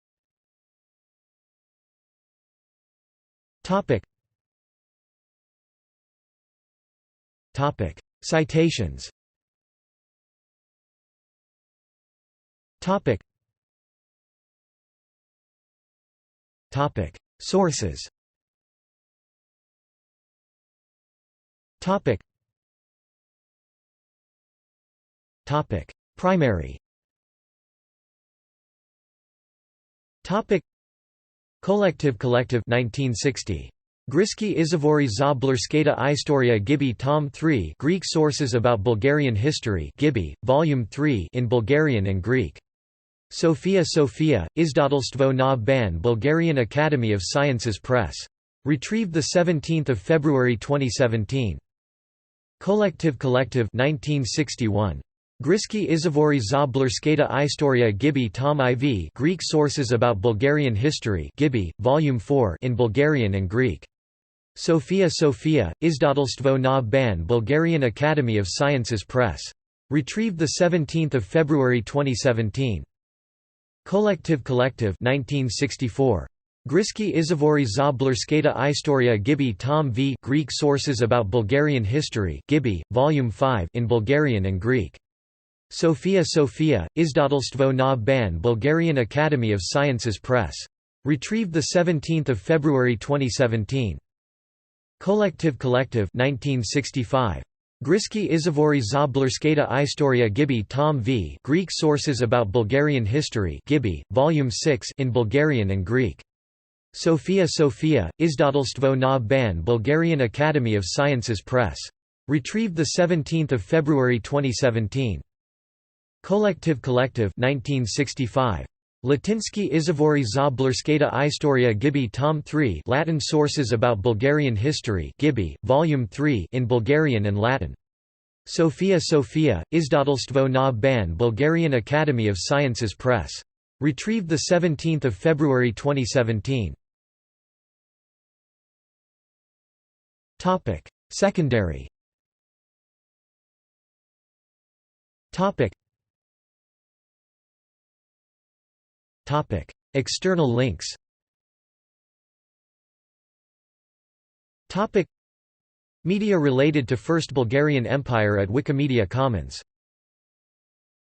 Citations. Sources. Primary. Collective 1960. Griski Izvori za Bulgarska Istoria Gibi Tom 3 Greek Sources About Bulgarian History Gibi, Volume 3 in Bulgarian and Greek. Sofia, Izdatelstvo na Ban Bulgarian Academy of Sciences Press. Retrieved 17 February 2017. Collective 1961. Griski Izvori za Bulgarska Istoria Gibi Tom IV Greek Sources About Bulgarian History Gibi, Volume 4 in Bulgarian and Greek. Sofia, Izdatelstvo na Ban Bulgarian Academy of Sciences Press. Retrieved 17 February 2017. Collective 1964. Griski Izvori za Bulgarska Istoria Gibi Tom V Greek Sources About Bulgarian History Gibi, Volume 5 in Bulgarian and Greek. Sofia, Izdatelstvo na Ban Bulgarian Academy of Sciences Press. Retrieved 17 February 2017. Collective 1965. Griski Izvori za Bulgarska Istoria Gibi Tom V Greek Sources About Bulgarian History Gibi, Volume 6 in Bulgarian and Greek. Sofia, Izdatelstvo na Ban Bulgarian Academy of Sciences Press. Retrieved 17 February 2017. Collective 1965. Latinsky Izvori za Bulgarska Istoria Gibi Tom 3 Latin Sources About Bulgarian History Gibi, Volume 3 in Bulgarian and Latin. Sofia, Izdatelstvo na Ban Bulgarian Academy of Sciences Press. Retrieved 17 February 2017. Secondary. External links. Media related to First Bulgarian Empire at Wikimedia Commons